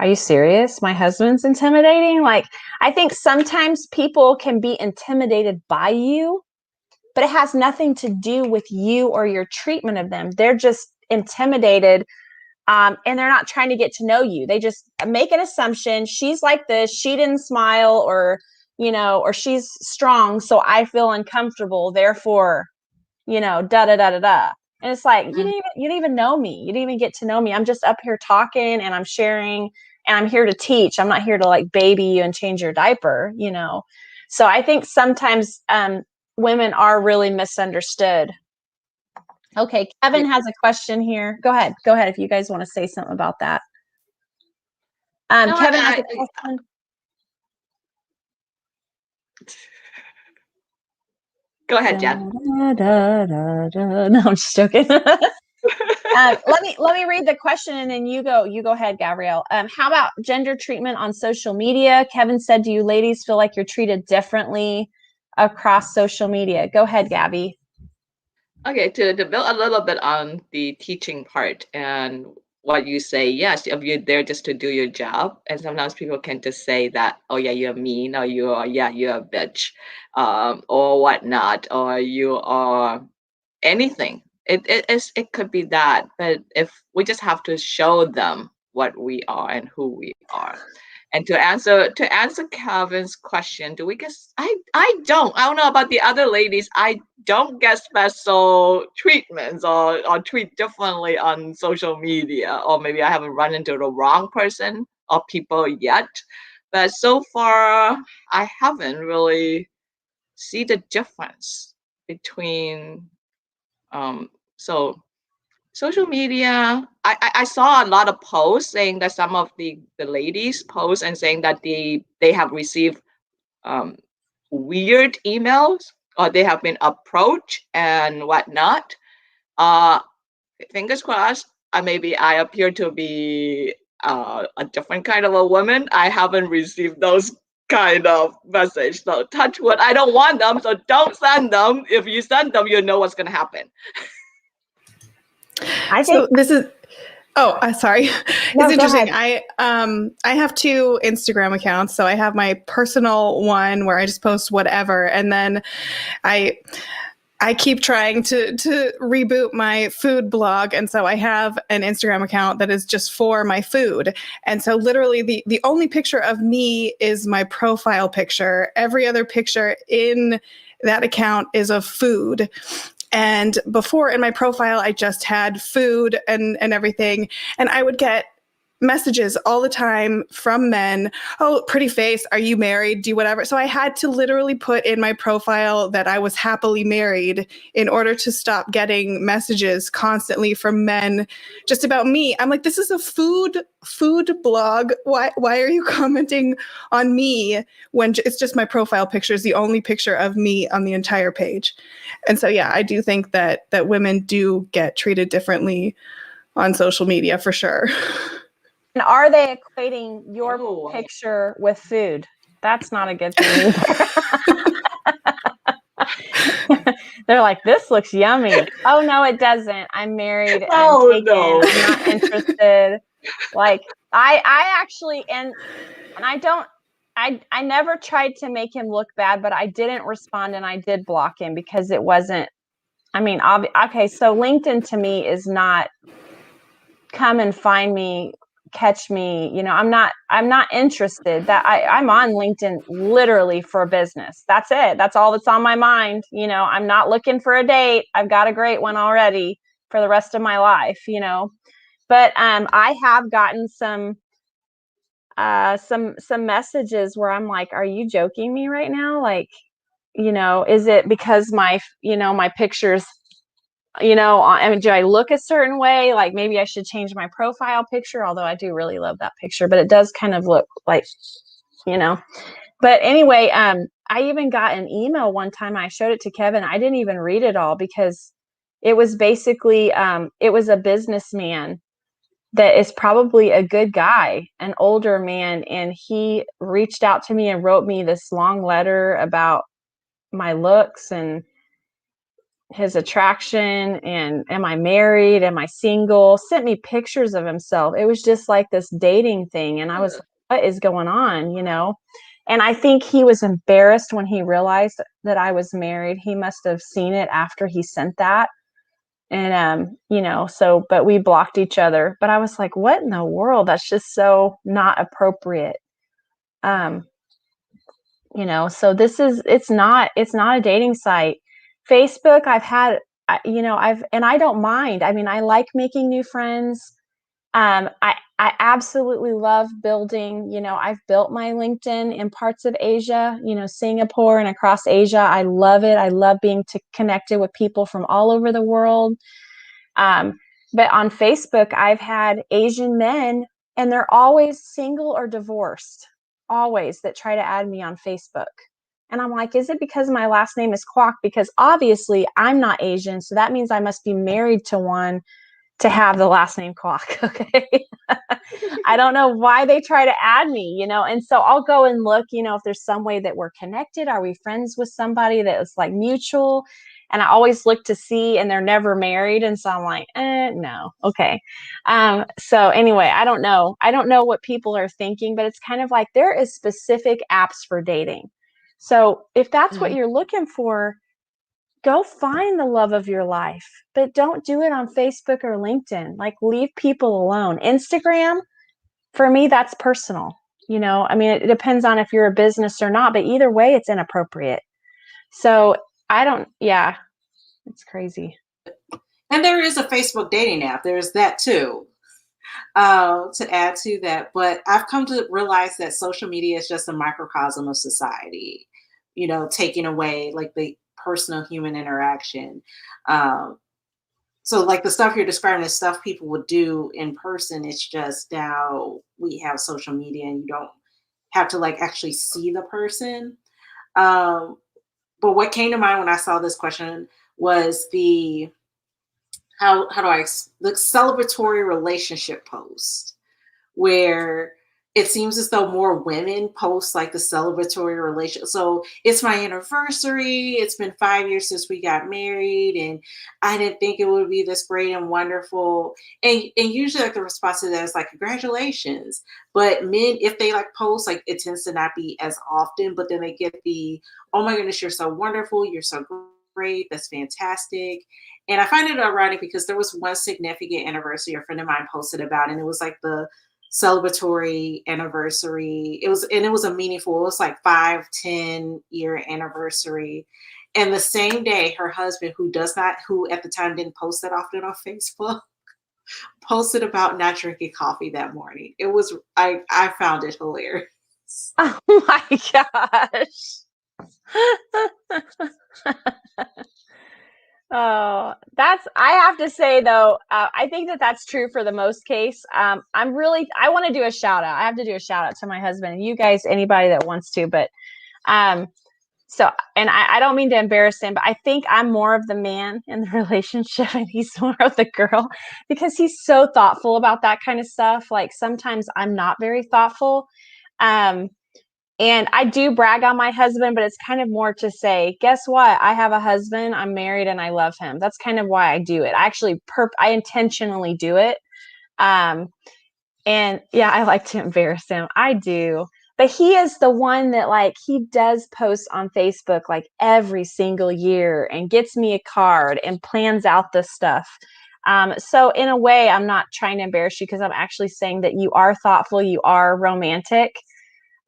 are you serious? My husband's intimidating? Like, I think sometimes people can be intimidated by you, but it has nothing to do with you or your treatment of them. They're just intimidated, and they're not trying to get to know you. They just make an assumption. She's like this. She didn't smile, or, you know, or she's strong, so I feel uncomfortable. Therefore, you know, da da da da da. And it's like, you didn't even know me. You didn't even get to know me. I'm just up here talking and I'm sharing and I'm here to teach. I'm not here to like baby you and change your diaper, you know? So I think sometimes women are really misunderstood. Okay, Kevin has a question here. Go ahead if you guys want to say something about that. Kevin has a question. Go ahead, Jen. No, I'm just joking. Let me read the question and then you go ahead, Gavrielle. How about gender treatment on social media? Kevin said, do you ladies feel like you're treated differently across social media? Go ahead, Gabby. Okay, to build a little bit on the teaching part and what you say, yes, if you're there just to do your job, and sometimes people can just say that, oh yeah, you're mean, or you're a bitch, or whatnot, or you are anything. It could be that, but if we just have to show them what we are and who we are. And to answer Calvin's question, do we get? I don't know about the other ladies. I don't get special treatments or treat differently on social media, or maybe I haven't run into the wrong person or people yet. But so far, I haven't really see the difference between so social media. I saw a lot of posts saying that some of the ladies post and saying that they have received weird emails, or they have been approached and whatnot. Fingers crossed. Maybe I appear to be a different kind of a woman. I haven't received those kind of message. So touch wood. I don't want them, so don't send them. If you send them, you know what's going to happen. I think so this is. Oh, sorry. No, it's interesting. I have 2 Instagram accounts. So I have my personal one where I just post whatever, and then I keep trying to reboot my food blog. And so I have an Instagram account that is just for my food. And so literally the only picture of me is my profile picture. Every other picture in that account is of food. And before in my profile, I just had food and everything. And I would get messages all the time from men. Oh, pretty face. Are you married? Do whatever. So I had to literally put in my profile that I was happily married in order to stop getting messages constantly from men just about me. I'm like, this is a food blog. Why are you commenting on me when it's just my profile picture is the only picture of me on the entire page? And so, yeah, I do think that women do get treated differently on social media for sure. And are they equating your picture with food? That's not a good thing either. They're like, this looks yummy. Oh, no, it doesn't. I'm married. I'm taken. No. I'm not interested. Like, I actually, and I never tried to make him look bad, but I didn't respond and I did block him because it wasn't, I mean, okay, so LinkedIn to me is not come and find me, catch me, you know, I'm not interested. That I'm on LinkedIn literally for business. That's it. That's all that's on my mind. You know, I'm not looking for a date. I've got a great one already for the rest of my life, you know. But I have gotten some messages where I'm like, are you joking me right now? Like, you know, is it because my pictures I mean, do I look a certain way? Like maybe I should change my profile picture, although I do really love that picture, but it does kind of look like, but anyway, I even got an email one time. I showed it to Kevin. I didn't even read it all because it was basically, it was a businessman that is probably a good guy, an older man. And he reached out to me and wrote me this long letter about my looks and his attraction and am I married? Am I single? Sent me pictures of himself. It was just like this dating thing. And I was like, what is going on? And I think he was embarrassed when he realized that I was married. He must have seen it after he sent that. And, but we blocked each other. But I was like, what in the world? That's just so not appropriate. So it's not a dating site. Facebook, I don't mind. I mean, I like making new friends. I absolutely love building, I've built my LinkedIn in parts of Asia, Singapore and across Asia. I love it. I love being connected with people from all over the world. But on Facebook, I've had Asian men, and they're always single or divorced, always, that try to add me on Facebook. And I'm like, is it because my last name is Kwok? Because obviously I'm not Asian. So that means I must be married to one to have the last name Kwok. Okay. I don't know why they try to add me, and so I'll go and look, if there's some way that we're connected. Are we friends with somebody that is like mutual? And I always look to see, and they're never married. And so I'm like, no. Okay. So anyway, I don't know what people are thinking, but it's kind of like there is specific apps for dating. So if that's what you're looking for, go find the love of your life, but don't do it on Facebook or LinkedIn. Like, leave people alone. Instagram, for me, that's personal. I mean, it depends on if you're a business or not, but either way, it's inappropriate. So it's crazy. And there is a Facebook dating app. There's that too, to add to that. But I've come to realize that social media is just a microcosm of society, taking away like the personal human interaction. So like the stuff you're describing is stuff people would do in person. It's just now we have social media and you don't have to like actually see the person. But what came to mind when I saw this question was the celebratory relationship post, where it seems as though more women post like the celebratory relationship. So it's my anniversary. It's been 5 years since we got married, and I didn't think it would be this great and wonderful. And usually like the response to that is like, congratulations. But men, if they like post, like it tends to not be as often, but then they get the, oh my goodness, you're so wonderful. You're so great. That's fantastic. And I find it ironic because there was one significant anniversary a friend of mine posted about, and it was like the celebratory anniversary. It was a meaningful, it was like 5-10 year anniversary. And the same day, her husband, who at the time didn't post that often on Facebook, posted about not drinking coffee that morning. It was, I found it hilarious. Oh my gosh. Oh, I have to say though, I think that's true for the most case. I want to do a shout out. I have to do a shout out to my husband, and you guys, anybody that wants to, but, so, and I don't mean to embarrass him, but I think I'm more of the man in the relationship and he's more of the girl, because he's so thoughtful about that kind of stuff. Like sometimes I'm not very thoughtful. And I do brag on my husband, but it's kind of more to say, guess what? I have a husband, I'm married, and I love him. That's kind of why I do it. I actually, I intentionally do it. And yeah, I like to embarrass him. I do. But he is the one that like, he does post on Facebook like every single year and gets me a card and plans out this stuff. So in a way, I'm not trying to embarrass you, because I'm actually saying that you are thoughtful, you are romantic.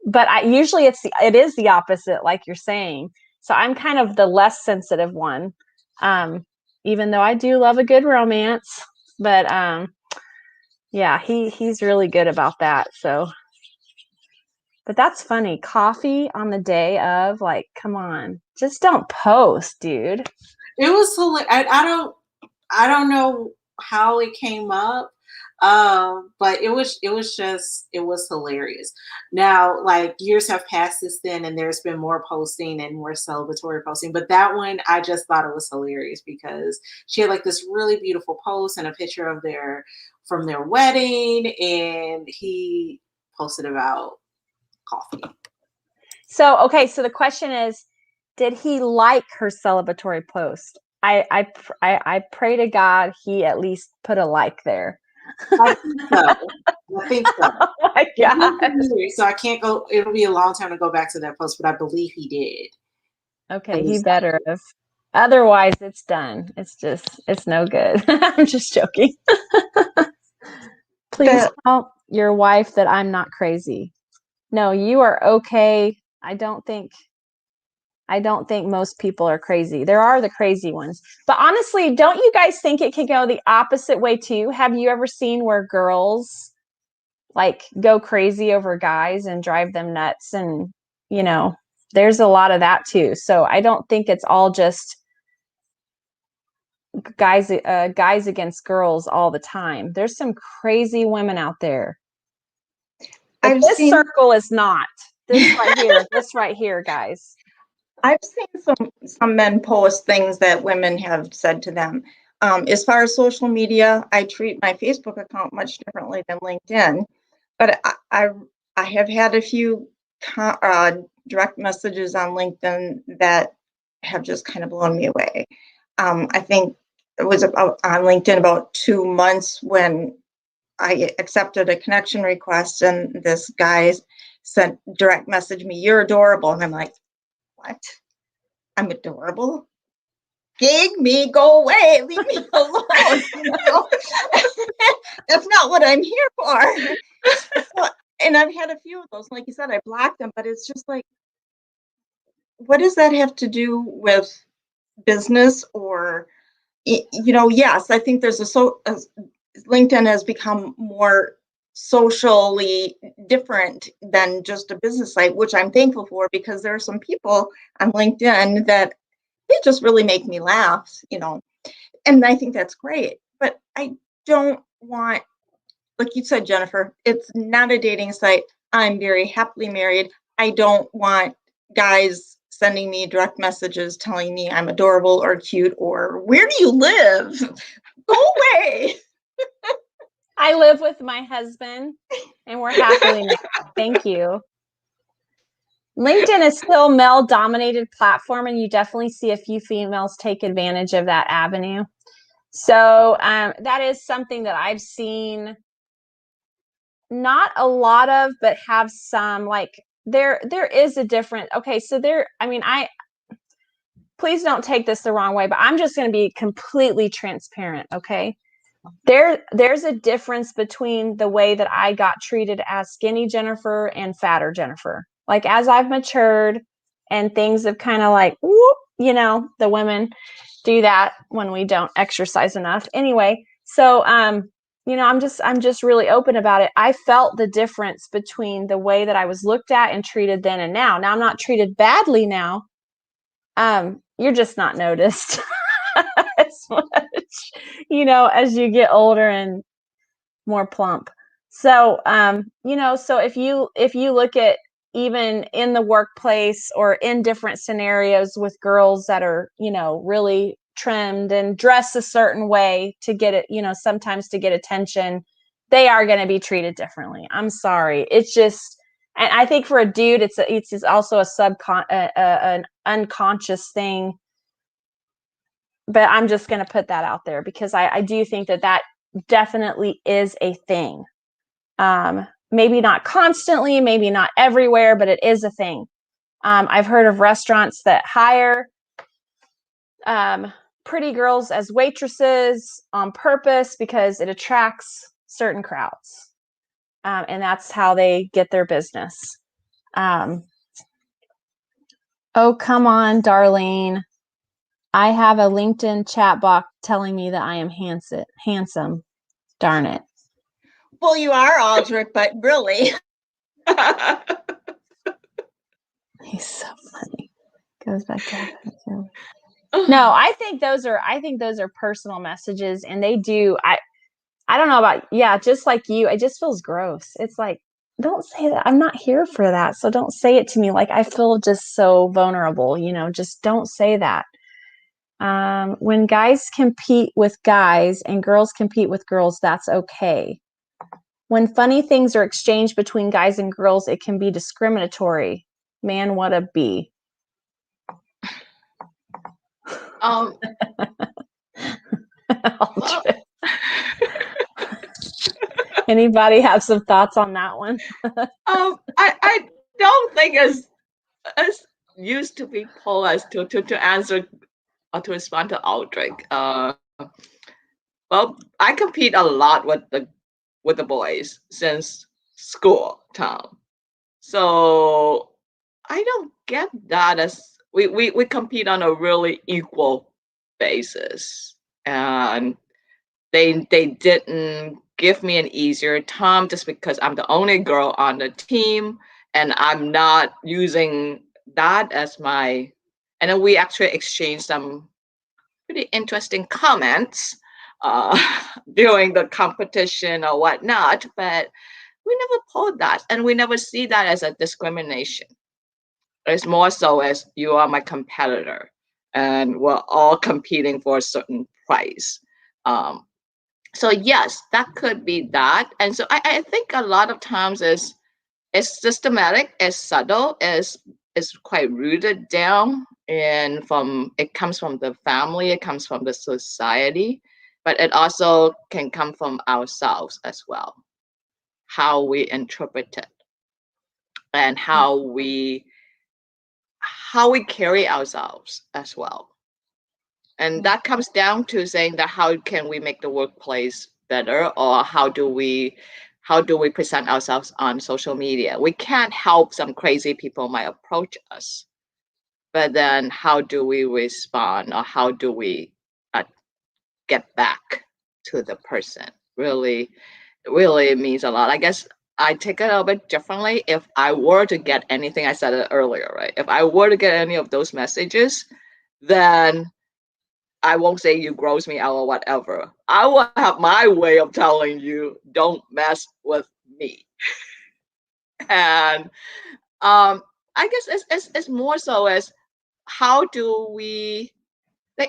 But usually it is the opposite, like you're saying. So I'm kind of the less sensitive one, even though I do love a good romance. But yeah, he's really good about that. So, but that's funny. Coffee on the day of, like, come on, just don't post, dude. It was hilarious. I don't know how it came up, but it was hilarious. Now, like, years have passed since then, and there's been more posting and more celebratory posting. But that one, I just thought it was hilarious because she had like this really beautiful post and a picture of from their wedding, and he posted about coffee. So, okay, so the question is, did he like her celebratory post? I pray to God he at least put a like there. I think so. Oh my God. So I can't go. It'll be a long time to go back to that post, but I believe he did. Okay, he better have. Otherwise, it's done. It's no good. I'm just joking. Please tell your wife that I'm not crazy. No, you are okay. I don't think most people are crazy. There are the crazy ones. But honestly, don't you guys think it could go the opposite way too? Have you ever seen where girls like go crazy over guys and drive them nuts? And, there's a lot of that too. So I don't think it's all just guys against girls all the time. There's some crazy women out there. But this circle is not. This right here, guys. I've seen some men post things that women have said to them. As far as social media, I treat my Facebook account much differently than LinkedIn, but I have had a few direct messages on LinkedIn that have just kind of blown me away. I think it was on LinkedIn about 2 months when I accepted a connection request, and this guy sent direct message me, "You're adorable," and I'm like, "What? I'm adorable? Gig me, go away, leave me alone." That's not what I'm here for. And I've had a few of those. Like you said, I blocked them, but it's just like, what does that have to do with business? Or, yes, I think there's LinkedIn has become more socially different than just a business site, which I'm thankful for, because there are some people on LinkedIn that they just really make me laugh, and I think that's great. But I don't want, like you said, Jenifer, it's not a dating site. I'm very happily married. I don't want guys sending me direct messages telling me I'm adorable or cute or where do you live? Go away. I live with my husband and we're happily married. Thank you. LinkedIn is still a male-dominated platform, and you definitely see a few females take advantage of that avenue. So that is something that I've seen not a lot of, but have some. Like there is a difference. Okay, so please don't take this the wrong way, but I'm just going to be completely transparent, okay? There's a difference between the way that I got treated as skinny Jenifer and fatter Jenifer. Like, as I've matured and things have kind of like, whoop, the women do that when we don't exercise enough. Anyway, so, I'm just really open about it. I felt the difference between the way that I was looked at and treated then and now. Now I'm not treated badly now. You're just not noticed as much, as you get older and more plump. So, so if you look at even in the workplace or in different scenarios with girls that are, really trimmed and dress a certain way to get it, sometimes to get attention, they are going to be treated differently. I'm sorry. It's just, and I think for a dude, it's also an unconscious thing. But I'm just going to put that out there because I do think that definitely is a thing. Maybe not constantly, maybe not everywhere, but it is a thing. I've heard of restaurants that hire pretty girls as waitresses on purpose because it attracts certain crowds. And that's how they get their business. Oh, come on, Darlene. I have a LinkedIn chat box telling me that I am handsome. Darn it. Well, you are, Aldrich, but really. He's so funny. Goes back to No, I think those are personal messages, and they do. I don't know about, yeah, just like you, it just feels gross. It's like, don't say that. I'm not here for that. So don't say it to me. Like, I feel just so vulnerable, just don't say that. When guys compete with guys and girls compete with girls, that's okay. When funny things are exchanged between guys and girls, it can be discriminatory. Man, what a bee. Well, Anybody have some thoughts on that one? I don't think as used to be Paul as to answer or to respond to Aldrich. Well, I compete a lot with the boys since school time, so I don't get that as we compete on a really equal basis, and they didn't give me an easier time just because I'm the only girl on the team, and I'm not using that as my. And then we actually exchanged some pretty interesting comments uh, during the competition or whatnot, but we never pulled that, and we never see that as a discrimination. It's more so as you are my competitor, and we're all competing for a certain prize. So yes, that could be that. And so I think a lot of times is systematic, is subtle, is quite rooted down, and it comes from the family, it comes from the society, but it also can come from ourselves as well, how we interpret it and how we carry ourselves as well. And that comes down to saying that how can we make the workplace better, or how do we present ourselves on social media? We can't help some crazy people might approach us, but then how do we respond, or how do we get back to the person? Really means a lot. I guess I take it a little bit differently. If I were to get anything, I said it earlier, right? If I were to get any of those messages, then I won't say you gross me out or whatever. I will have my way of telling you, don't mess with me. And I guess it's more so as how do we,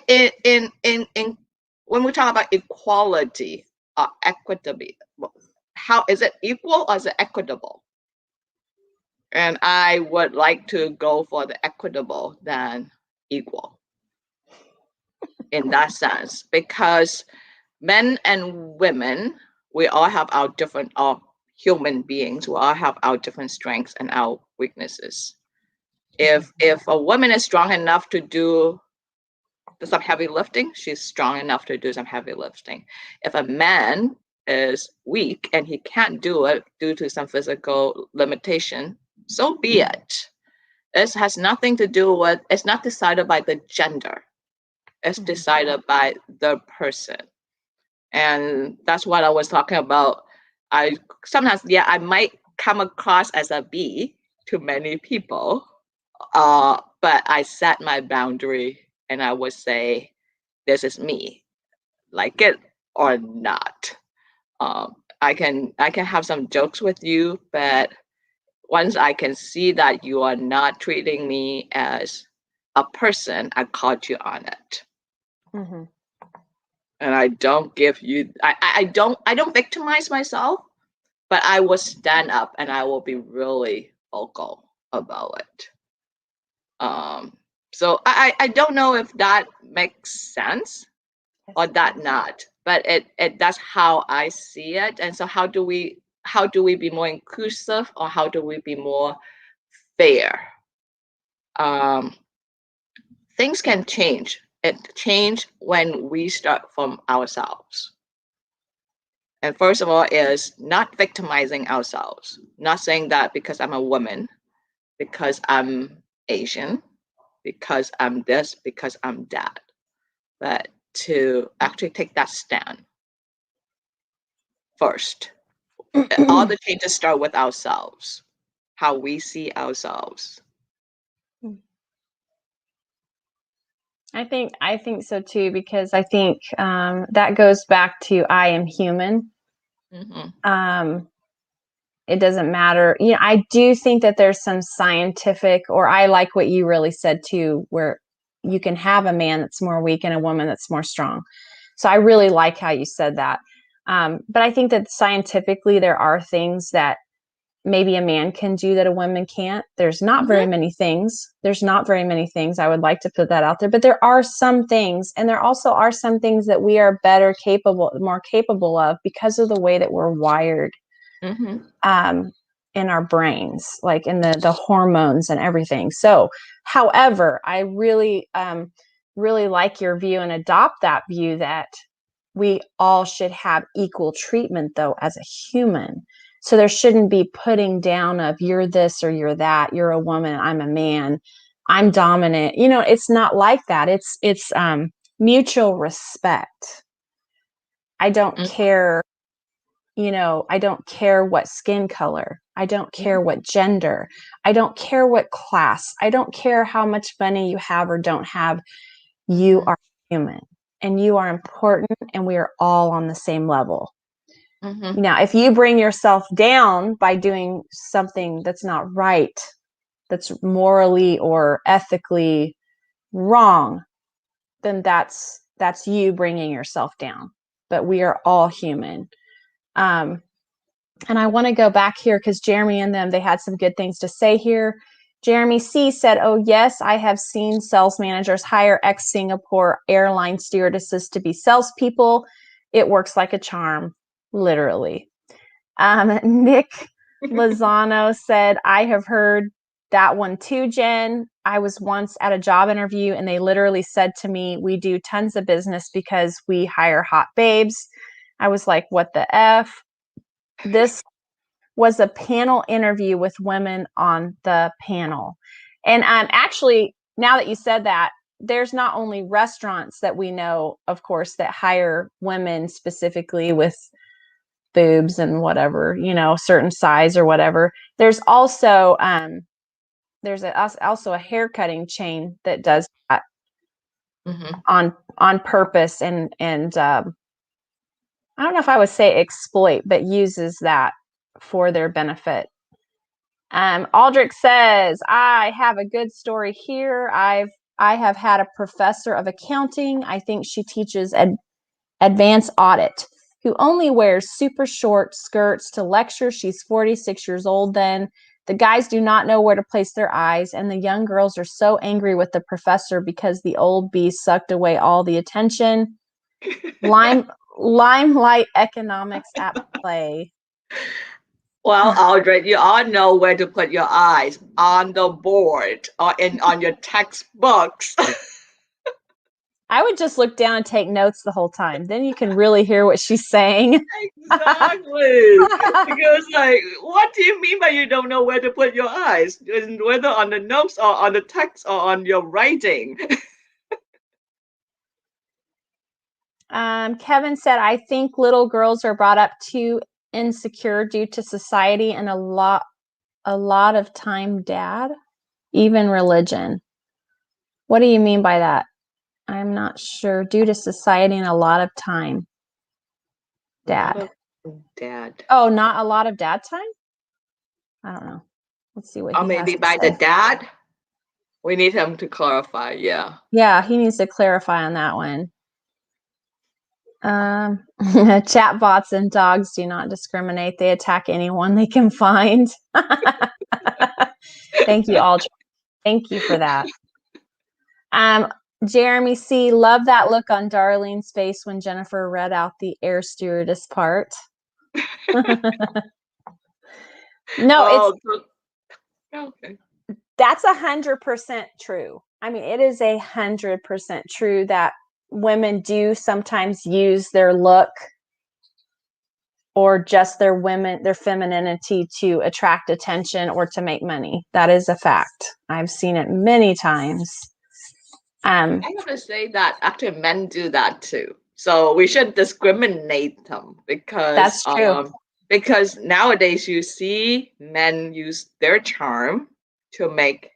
in when we talk about equality or equitability, how is it equal or is it equitable? And I would like to go for the equitable than equal in that sense, because men and women, we all have our different, human beings, we all have our different strengths and our weaknesses. If a woman is strong enough to do some heavy lifting, she's strong enough to do some heavy lifting. If a man is weak and he can't do it due to some physical limitation, so be it. It has nothing to do with, it's not decided by the gender. It's decided by the person. And that's what I was talking about. I sometimes, I might come across as a B to many people, but I set my boundary and I would say, this is me, like it or not. I can have some jokes with you, but once I can see that you are not treating me as a person, I caught you on it. Mm-hmm. And I don't give you, I don't victimize myself, but I will stand up and I will be really vocal about it. So I don't know if that makes sense or that not, but that's how I see it. And so how do we be more inclusive, or how do we be more fair? Things can change. It change when we start from ourselves. And first of all is not victimizing ourselves, not saying that because I'm a woman, because I'm Asian, because I'm this, because I'm that, but to actually take that stand first. All the changes start with ourselves, how we see ourselves. I think so too, because I think that goes back to I am human. It doesn't matter. I do think that there's some scientific, or I like what you really said too, where you can have a man that's more weak and a woman that's more strong. So I really like how you said that. But I think that scientifically there are things that maybe a man can do that a woman can't. There's not very many things. I would like to put that out there, but there are some things, and there also are some things that we are more capable of because of the way that we're wired in our brains, like in the hormones and everything. So, however, I really, really like your view and adopt that view that we all should have equal treatment though as a human. So there shouldn't be putting down of you're this or you're that, you're a woman, I'm a man, I'm dominant. It's not like that. It's mutual respect. I don't care, I don't care what skin color. I don't care what gender. I don't care what class. I don't care how much money you have or don't have. You are human and you are important, and we are all on the same level. Now, if you bring yourself down by doing something that's not right, that's morally or ethically wrong, then that's you bringing yourself down. But we are all human. And I want to go back here because Jeremy and them, they had some good things to say here. Jeremy C. said, "Oh, yes, I have seen sales managers hire ex-Singapore airline stewardesses to be salespeople. It works like a charm, literally." Nichole Lozano said, "I have heard that one too, Jen. I was once at a job interview and they literally said to me, 'We do tons of business because we hire hot babes.' I was like, what the F?" This was a panel interview with women on the panel. And actually, now that you said that, there's not only restaurants that we know, of course, that hire women specifically with boobs and whatever, certain size or whatever. There's also also a hair cutting chain that does that on purpose, and I don't know if I would say exploit, but uses that for their benefit. Aldrich says, "I have a good story here. I have had a professor of accounting. I think she teaches advanced audit, who only wears super short skirts to lecture. She's 46 years old then. The guys do not know where to place their eyes, and the young girls are so angry with the professor because the old bee sucked away all the attention. Limelight economics at play." Well, Audrey, you all know where to put your eyes, on the board or on your textbooks. I would just look down and take notes the whole time. Then you can really hear what she's saying. Exactly. Because what do you mean by you don't know where to put your eyes? Whether on the notes or on the text or on your writing. Kevin said, "I think little girls are brought up too insecure due to society and a lot of time, Dad, even religion." What do you mean by that? I'm not sure. Due to society and a lot of time, Dad. Dad. Oh, not a lot of dad time? I don't know. Let's see what he maybe has to by say. the dad? We need him to clarify, yeah. Yeah, he needs to clarify on that one. Chatbots and dogs do not discriminate. They attack anyone they can find. Thank you, all. Thank you for that. Jeremy C., love that look on Darlene's face when Jenifer read out the air stewardess part. No, okay. That's 100% true. I mean, it is 100% true that women do sometimes use their look or just their femininity to attract attention or to make money. That is a fact. I've seen it many times. I have to say that actually men do that too. So we shouldn't discriminate them because that's true. Because nowadays you see men use their charm to make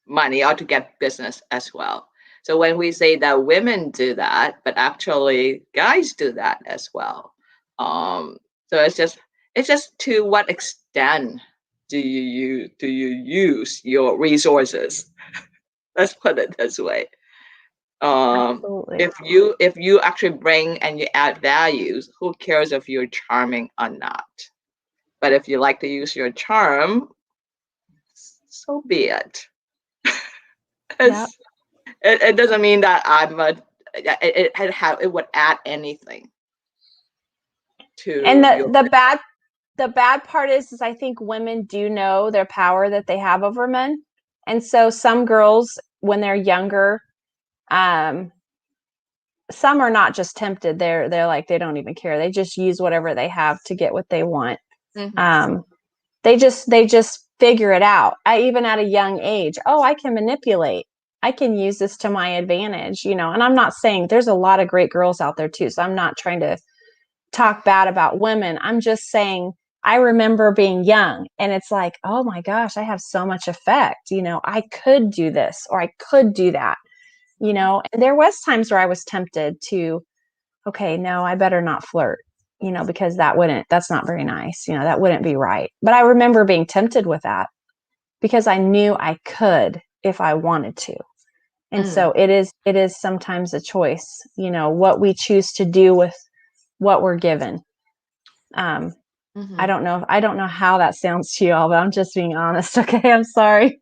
money or to get business as well. So when we say that women do that, but actually guys do that as well. So it's just to what extent do you use your resources? Let's put it this way. Absolutely. If you actually bring and you add values, who cares if you're charming or not? But if you like to use your charm, so be it. Yeah. It doesn't mean that it would add anything to And your the bad part is I think women do know their power that they have over men. And so some girls, when they're younger, some are not just tempted. They're like, they don't even care. They just use whatever they have to get what they want. Mhm. They just figure it out. Even at a young age, oh, I can manipulate. I can use this to my advantage, and I'm not saying there's a lot of great girls out there too. So I'm not trying to talk bad about women. I'm just saying I remember being young and it's like, oh my gosh, I have so much effect. I could do this or I could do that, and there was times where I was tempted to, okay, no, I better not flirt, because that's not very nice. That wouldn't be right. But I remember being tempted with that because I knew I could if I wanted to. And so it is sometimes a choice, what we choose to do with what we're given. I don't know how that sounds to you all, but I'm just being honest. Okay. I'm sorry.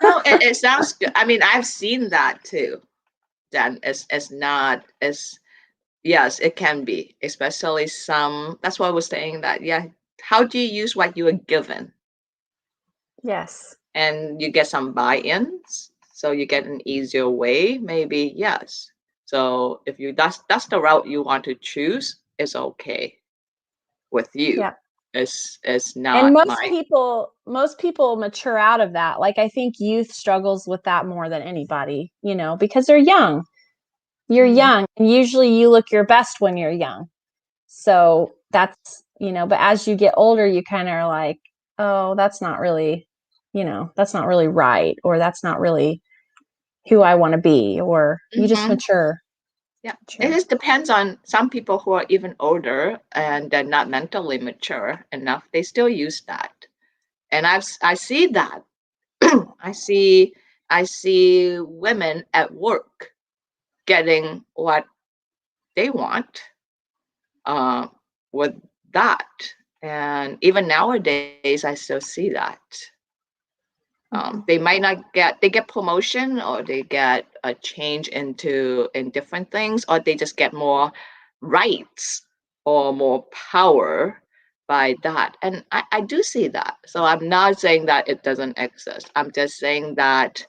No, it sounds good. I mean, I've seen that too. Then it's not as, yes, it can be, especially that's why I was saying that. Yeah, how do you use what you are given? Yes. And you get some buy-ins, so you get an easier way, maybe, yes. So if that's the route you want to choose, it's okay with you. Yeah. It's And not most people mature out of that. Like I think youth struggles with that more than anybody, because they're young. You're young, and usually you look your best when you're young. So that's, but as you get older, you kind of are like, oh, that's not really right, or that's not really who I want to be, or you just mature. Yeah, it just depends on some people who are even older and they're not mentally mature enough. They still use that, and I see that. I see women at work getting what they want with that, and even nowadays I still see that. They might not get promotion, or they get a change in different things, or they just get more rights or more power by that. And I do see that. So I'm not saying that it doesn't exist. I'm just saying that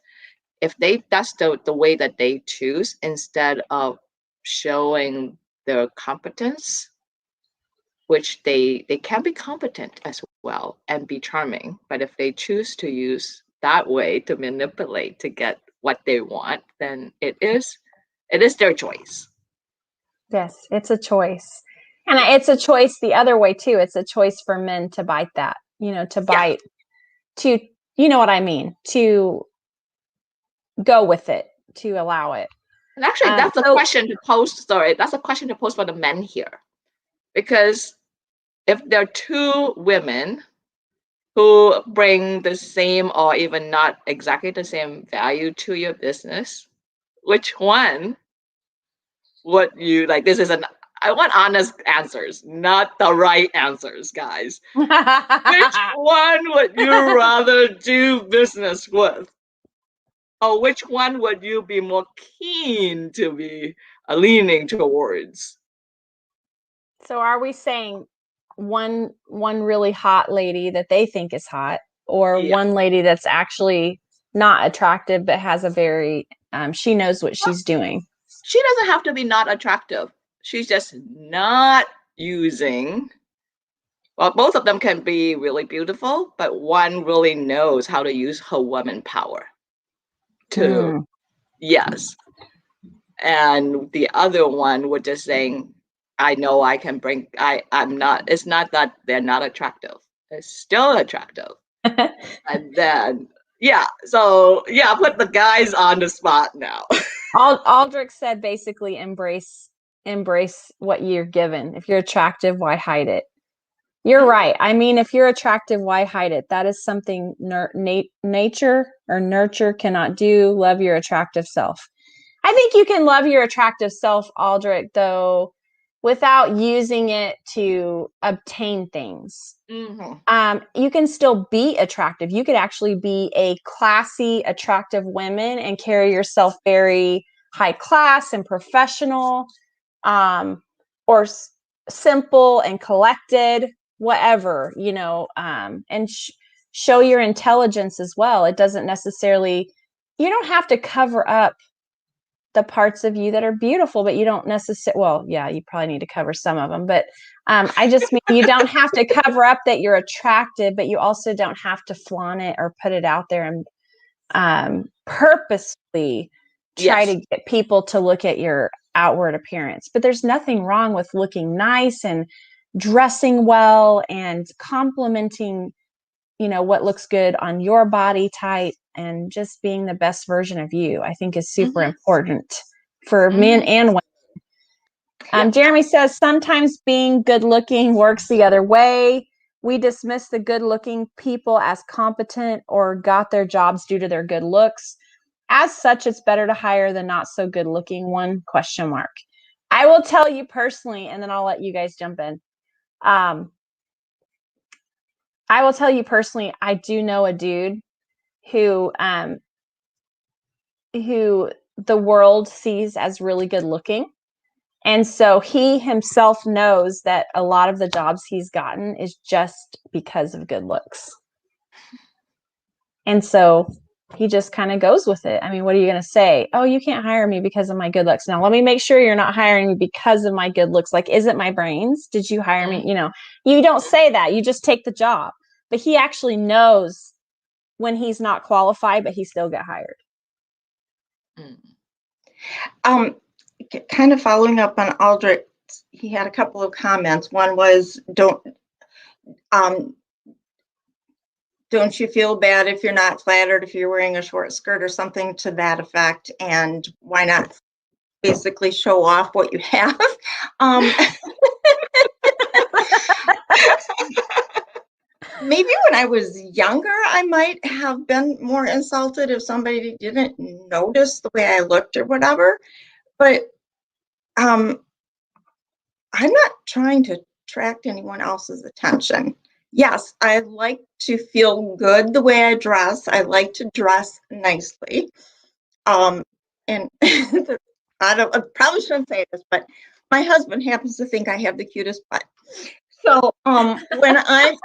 if that's the way that they choose, instead of showing their competence, which they can be competent as well and be charming, but if they choose to use that way to manipulate to get what they want, then it is their choice. Yes, it's a choice. And it's a choice the other way too. It's a choice for men to bite that, to, you know what I mean, to go with it, to allow it. And actually, that's a question to post. Sorry, that's a question to post for the men here, because if there are two women who bring the same or even not exactly the same value to your business, which one would you like? I want honest answers, not the right answers, guys. Which one would you rather do business with? Or which one would you be more keen to be leaning towards? So are we saying one really hot lady that they think is hot, or one lady that's actually not attractive but has a very she knows what she's doing? She doesn't have to be not attractive. She's just not using. Well, both of them can be really beautiful, but one really knows how to use her woman power to, yes. And the other one would just saying, I know I can bring, I'm not, it's not that they're not attractive. They're still attractive. And then, yeah. So yeah, put the guys on the spot now. Aldrich said basically embrace what you're given. If you're attractive, why hide it? You're right. I mean, if you're attractive, why hide it? That is something nature or nurture cannot do. Love your attractive self. I think you can love your attractive self, Aldrich, though, without using it to obtain things. You can still be attractive. You could actually be a classy, attractive woman and carry yourself very high class and professional, or simple and collected, whatever, and show your intelligence as well. It doesn't necessarily, you don't have to cover up the parts of you that are beautiful, but you don't necessarily, well, yeah, you probably need to cover some of them, but I just mean you don't have to cover up that you're attractive, but you also don't have to flaunt it or put it out there and purposely try to get people to look at your outward appearance. But there's nothing wrong with looking nice and dressing well and complimenting, what looks good on your body type, and just being the best version of you, I think is super important for men and women. Jeremy says sometimes being good looking works the other way. We dismiss the good looking people as competent or got their jobs due to their good looks. As such, it's better to hire the not so good looking one, ? I will tell you personally, and then I'll let you guys jump in. I will tell you personally, I do know a dude who the world sees as really good looking. And so he himself knows that a lot of the jobs he's gotten is just because of good looks. And so he just kind of goes with it. I mean, what are you going to say? Oh, you can't hire me because of my good looks. Now, let me make sure you're not hiring me because of my good looks. Like, is it my brains? Did you hire me? You don't say that. You just take the job. But he actually knows when he's not qualified, but he still got hired. Kind of following up on Aldrich, he had a couple of comments. One was, don't you feel bad if you're not flattered if you're wearing a short skirt or something to that effect, and why not basically show off what you have? Maybe when I was younger, I might have been more insulted if somebody didn't notice the way I looked or whatever. But I'm not trying to attract anyone else's attention. Yes, I like to feel good the way I dress. I like to dress nicely. And I probably shouldn't say this, but my husband happens to think I have the cutest butt. So when I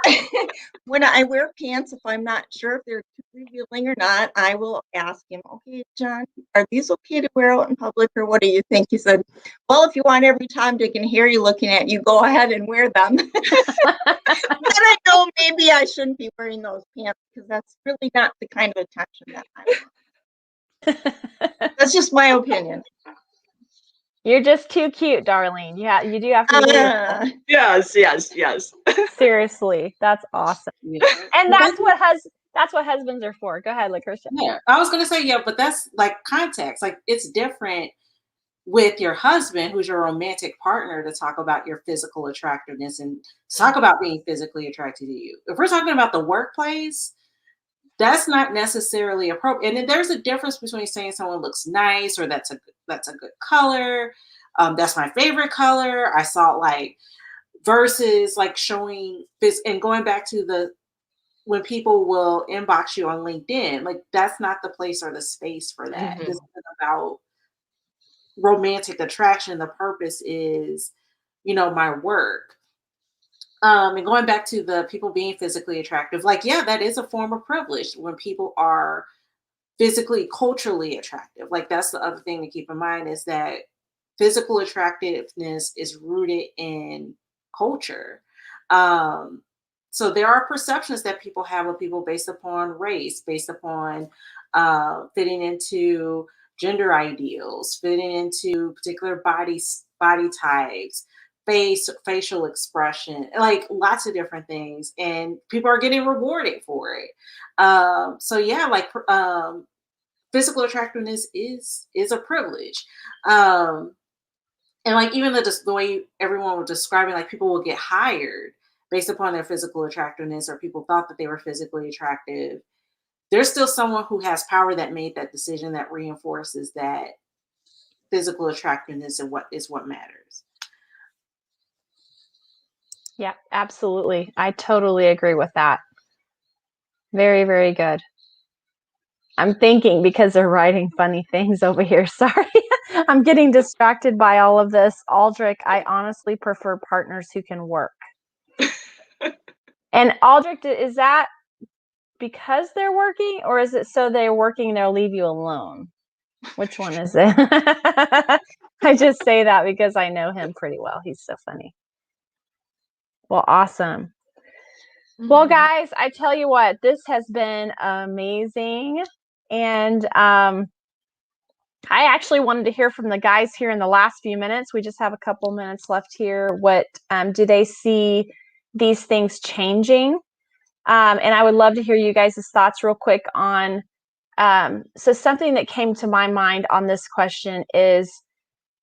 wear pants, if I'm not sure if they're too revealing or not, I will ask him, okay, John, are these okay to wear out in public, or what do you think? He said, well, if you want every time they can hear you looking at you, go ahead and wear them. But I know maybe I shouldn't be wearing those pants because that's really not the kind of attention that I want. That's just my opinion. You're just too cute, Darlene. Yeah, you do have to be Yes. Seriously, that's awesome. And that's what husbands are for. Go ahead, Lakresha. Yeah, I was gonna say, but that's like context. Like, it's different with your husband, who's your romantic partner, to talk about your physical attractiveness and talk about being physically attracted to you. If we're talking about the workplace, that's not necessarily appropriate. And then there's a difference between saying someone looks nice, or that's a good color. That's my favorite color. I saw versus like showing this and going back to when people will inbox you on LinkedIn, like that's not the place or the space for that. This isn't about romantic attraction. The purpose is, my work. And going back to the people being physically attractive, that is a form of privilege when people are physically, culturally attractive. Like, that's the other thing to keep in mind, is that physical attractiveness is rooted in culture. So there are perceptions that people have of people based upon race, based upon fitting into gender ideals, fitting into particular body types, facial expression, like lots of different things, and people are getting rewarded for it. So yeah, like physical attractiveness is a privilege. And like even the way everyone was describing, like people will get hired based upon their physical attractiveness, or people thought that they were physically attractive. There's still someone who has power that made that decision that reinforces that physical attractiveness and what matters. Yeah, absolutely. I totally agree with that. Very, very good. I'm thinking because they're writing funny things over here. Sorry. I'm getting distracted by all of this. Aldrich, I honestly prefer partners who can work. And Aldrich, is that because they're working, or is it so they're working and they'll leave you alone? Which one is it? I just say that because I know him pretty well. He's so funny. Well, awesome. Well, guys, I tell you what, this has been amazing. And I actually wanted to hear from the guys here in the last few minutes. We just have a couple minutes left here. What do they see these things changing? And I would love to hear you guys' thoughts real quick on, so something that came to my mind on this question is,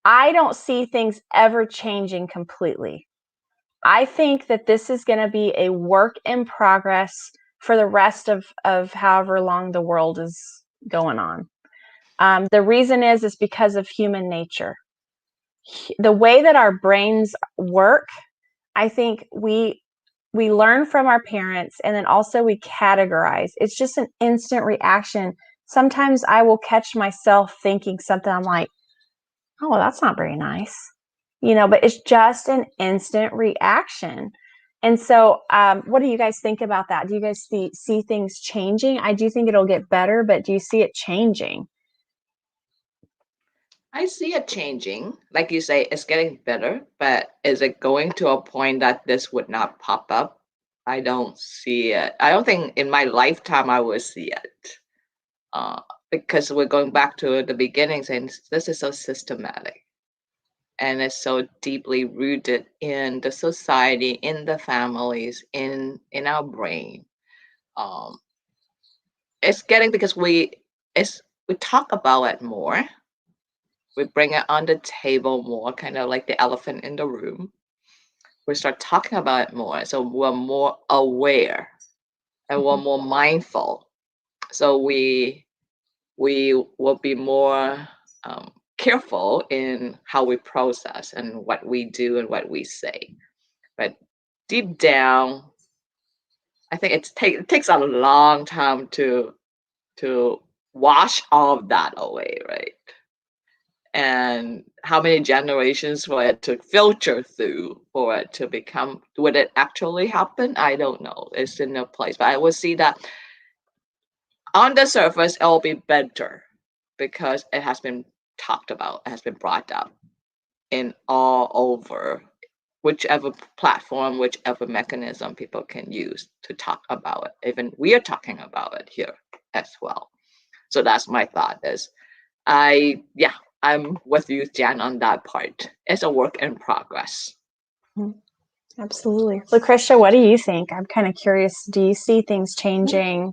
I don't see things ever changing completely. I think that this is going to be a work in progress for the rest of however long the world is going on. The reason is because of human nature. The way that our brains work, I think we learn from our parents, and then also we categorize. It's just an instant reaction. Sometimes I will catch myself thinking something, I'm like, oh, well, that's not very nice. But it's just an instant reaction. And so what do you guys think about that? Do you guys see things changing? I do think it'll get better, but do you see it changing? I see it changing. Like you say, it's getting better, but is it going to a point that this would not pop up? I don't see it. I don't think in my lifetime I will see it. Because we're going back to the beginning saying this is so systematic. And it's so deeply rooted in the society, in the families, in our brain. It's getting, because we talk about it more. We bring it on the table more, kind of like the elephant in the room. We start talking about it more, so we're more aware and we're more mindful. So we will be more careful in how we process and what we do and what we say. But deep down, I think it takes a long time to wash all of that away, right? And how many generations for it to filter through for it to become, would it actually happen? I don't know. It's in a place, but I would see that on the surface, it will be better because it has been talked about, it has been brought up in all over, whichever platform, whichever mechanism people can use to talk about it. Even we are talking about it here as well. So that's my thought is, I'm with you, Jan, on that part. It's a work in progress. Absolutely. Lakresha, what do you think? I'm kind of curious. Do you see things changing?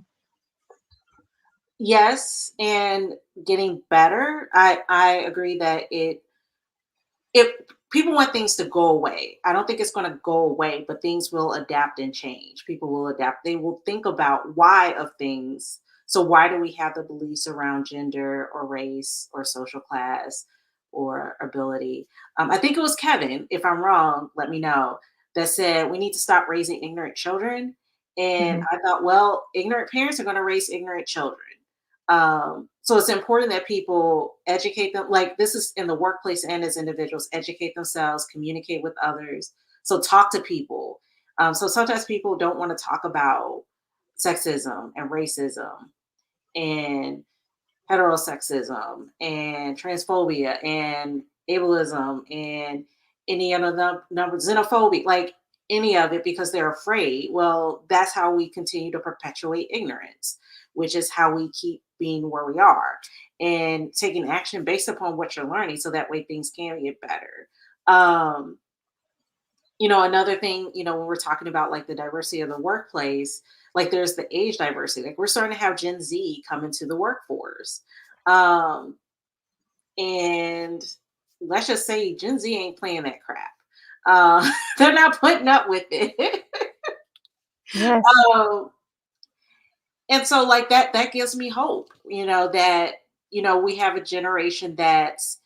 Yes, and getting better. I agree that if people want things to go away, I don't think it's going to go away, but things will adapt and change. People will adapt. They will think about why of things. So why do we have the beliefs around gender or race or social class or ability? I think it was Kevin, if I'm wrong, let me know, that said we need to stop raising ignorant children. And I thought, well, ignorant parents are going to raise ignorant children. So it's important that people educate them. Like this is in the workplace and as individuals, educate themselves, communicate with others. So talk to people. So sometimes people don't want to talk about sexism and racism and heterosexism and transphobia and ableism and any other number, xenophobia, like any of it, because they're afraid. Well, that's how we continue to perpetuate ignorance, which is how we keep being where we are and taking action based upon what you're learning, so that way things can get better. another thing, when we're talking about like the diversity of the workplace, like there's the age diversity. Like we're starting to have Gen Z come into the workforce. And let's just say Gen Z ain't playing that crap. They're not putting up with it. Yes. And so like that gives me hope, that, we have a generation that's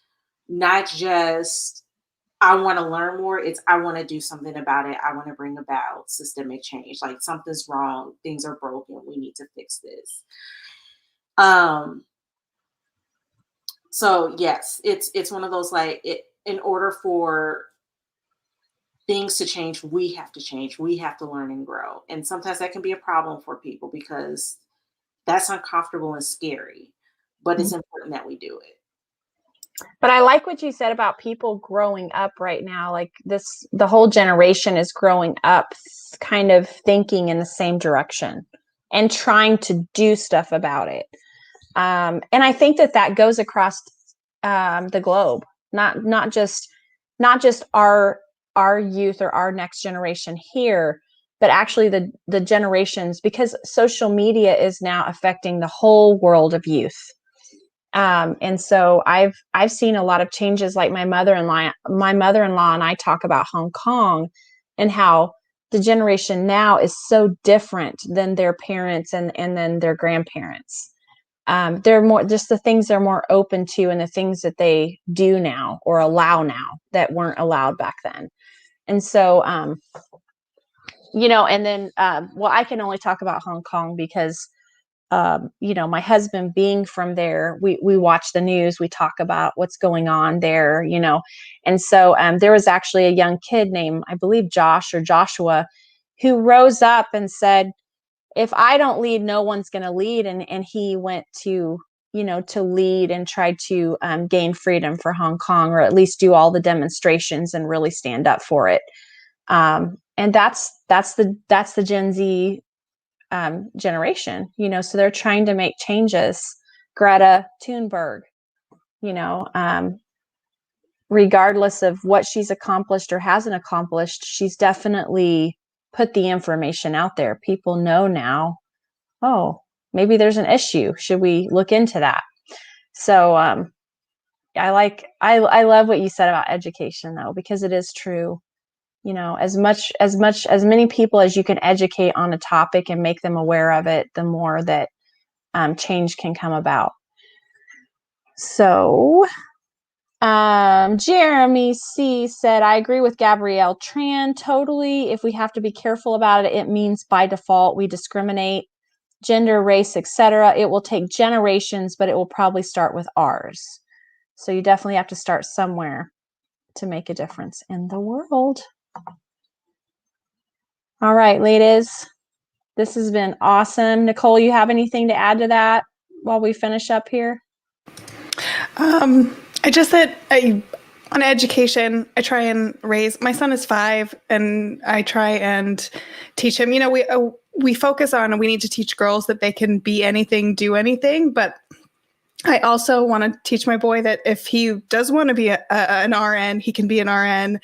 not just, I want to learn more. It's, I want to do something about it. I want to bring about systemic change. Like something's wrong. Things are broken. We need to fix this. So yes, it's one of those, like, in order for things to change, we have to change. We have to learn and grow. And sometimes that can be a problem for people because that's uncomfortable and scary, but it's important that we do it. But I like what you said about people growing up right now. Like the whole generation is growing up kind of thinking in the same direction and trying to do stuff about it. And I think that goes across the globe, not just our youth or our next generation here, but actually the generations, because social media is now affecting the whole world of youth. And so I've seen a lot of changes. Like my mother-in-law and I talk about Hong Kong and how the generation now is so different than their parents and then their grandparents. They're more just the things they're more open to and the things that they do now or allow now that weren't allowed back then. And so, and then, well, I can only talk about Hong Kong because, my husband being from there, we watch the news, we talk about what's going on there, and so there was actually a young kid named, I believe, Josh or Joshua, who rose up and said, if I don't lead, no one's going to lead. And he went to, to lead and try to gain freedom for Hong Kong, or at least do all the demonstrations and really stand up for it. And that's the Gen Z generation, so they're trying to make changes. Greta Thunberg, regardless of what she's accomplished or hasn't accomplished, she's definitely put the information out there. People know now, oh, maybe there's an issue. Should we look into that? So I love what you said about education, though, because it is true. As many people as you can educate on a topic and make them aware of it, the more that change can come about. So Jeremy C. said, I agree with Gavrielle Tran totally. If we have to be careful about it, it means by default we discriminate, gender, race, etc. It will take generations, but it will probably start with ours. So you definitely have to start somewhere to make a difference in the world. All right, ladies, this has been awesome. Nichole, you have anything to add to that while we finish up here? I just said on education, I try and raise, my son is 5 and I try and teach him, we focus on, we need to teach girls that they can be anything, do anything. But I also want to teach my boy that if he does want to be an RN, he can be an RN.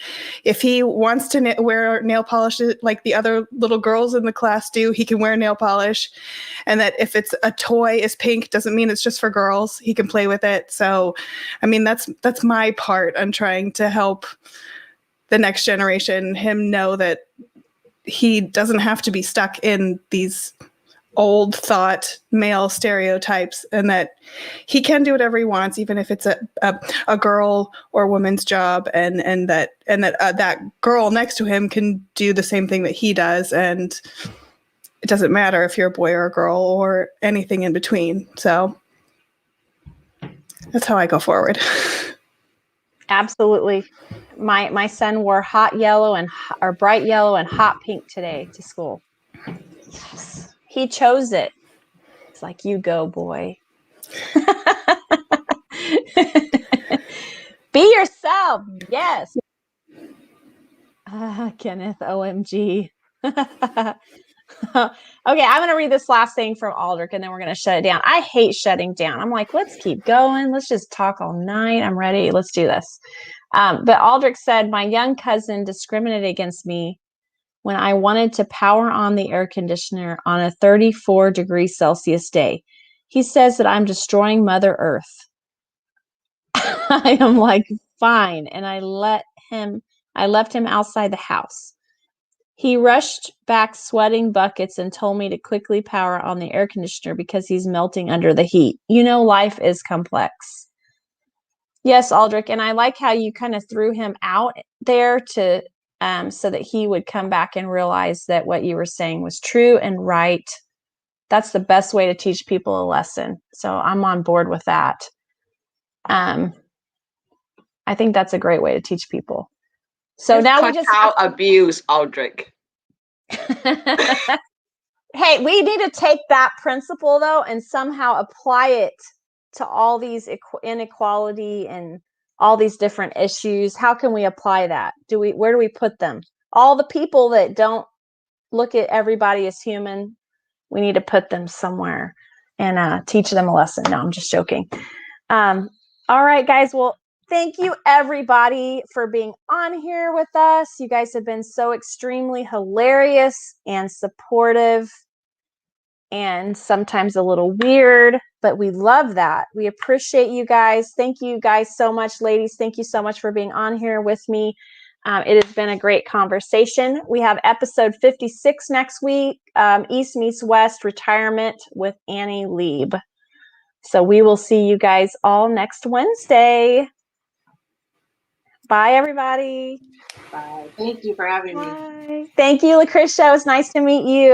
If he wants to wear nail polish like the other little girls in the class do, he can wear nail polish. And that if it's a toy is pink, doesn't mean it's just for girls. He can play with it. So, I mean, that's my part. I'm trying to help the next generation, him know that he doesn't have to be stuck in these old thought male stereotypes, and that he can do whatever he wants, even if it's a girl or woman's job, and that girl next to him can do the same thing that he does, and it doesn't matter if you're a boy or a girl or anything in between. So that's how I go forward. Absolutely. My son wore hot yellow or bright yellow and hot pink today to school. Yes. He chose it. It's like, you go, boy. Be yourself. Yes. Kenneth, OMG. Okay, I'm going to read this last thing from Aldrich, and then we're going to shut it down. I hate shutting down. I'm like, let's keep going. Let's just talk all night. I'm ready. Let's do this. But Aldrich said, my young cousin discriminated against me when I wanted to power on the air conditioner on a 34 degrees Celsius day. He says that I'm destroying Mother Earth. I am like, fine. And I left him outside the house. He rushed back sweating buckets and told me to quickly power on the air conditioner because he's melting under the heat. You know, life is complex. Yes, Aldrich. And I like how you kind of threw him out there to so that he would come back and realize that what you were saying was true and right. That's the best way to teach people a lesson. So I'm on board with that. I think that's a great way to teach people. So Let's now we cut just out abuse, Aldrich. Hey, we need to take that principle though and somehow apply it to all these inequality and all these different issues. How can we apply that? Where do we put them? All the people that don't look at everybody as human, we need to put them somewhere and teach them a lesson. No, I'm just joking. All right, guys. Well, thank you everybody for being on here with us. You guys have been so extremely hilarious and supportive and sometimes a little weird, but we love that. We appreciate you guys. Thank you guys so much, ladies. Thank you so much for being on here with me. It has been a great conversation. We have episode 56 next week, East Meets West Retirement with Annie Lieb. So we will see you guys all next Wednesday. Bye, everybody. Bye. Thank you for having me. Bye. Thank you, Lakresha. It was nice to meet you.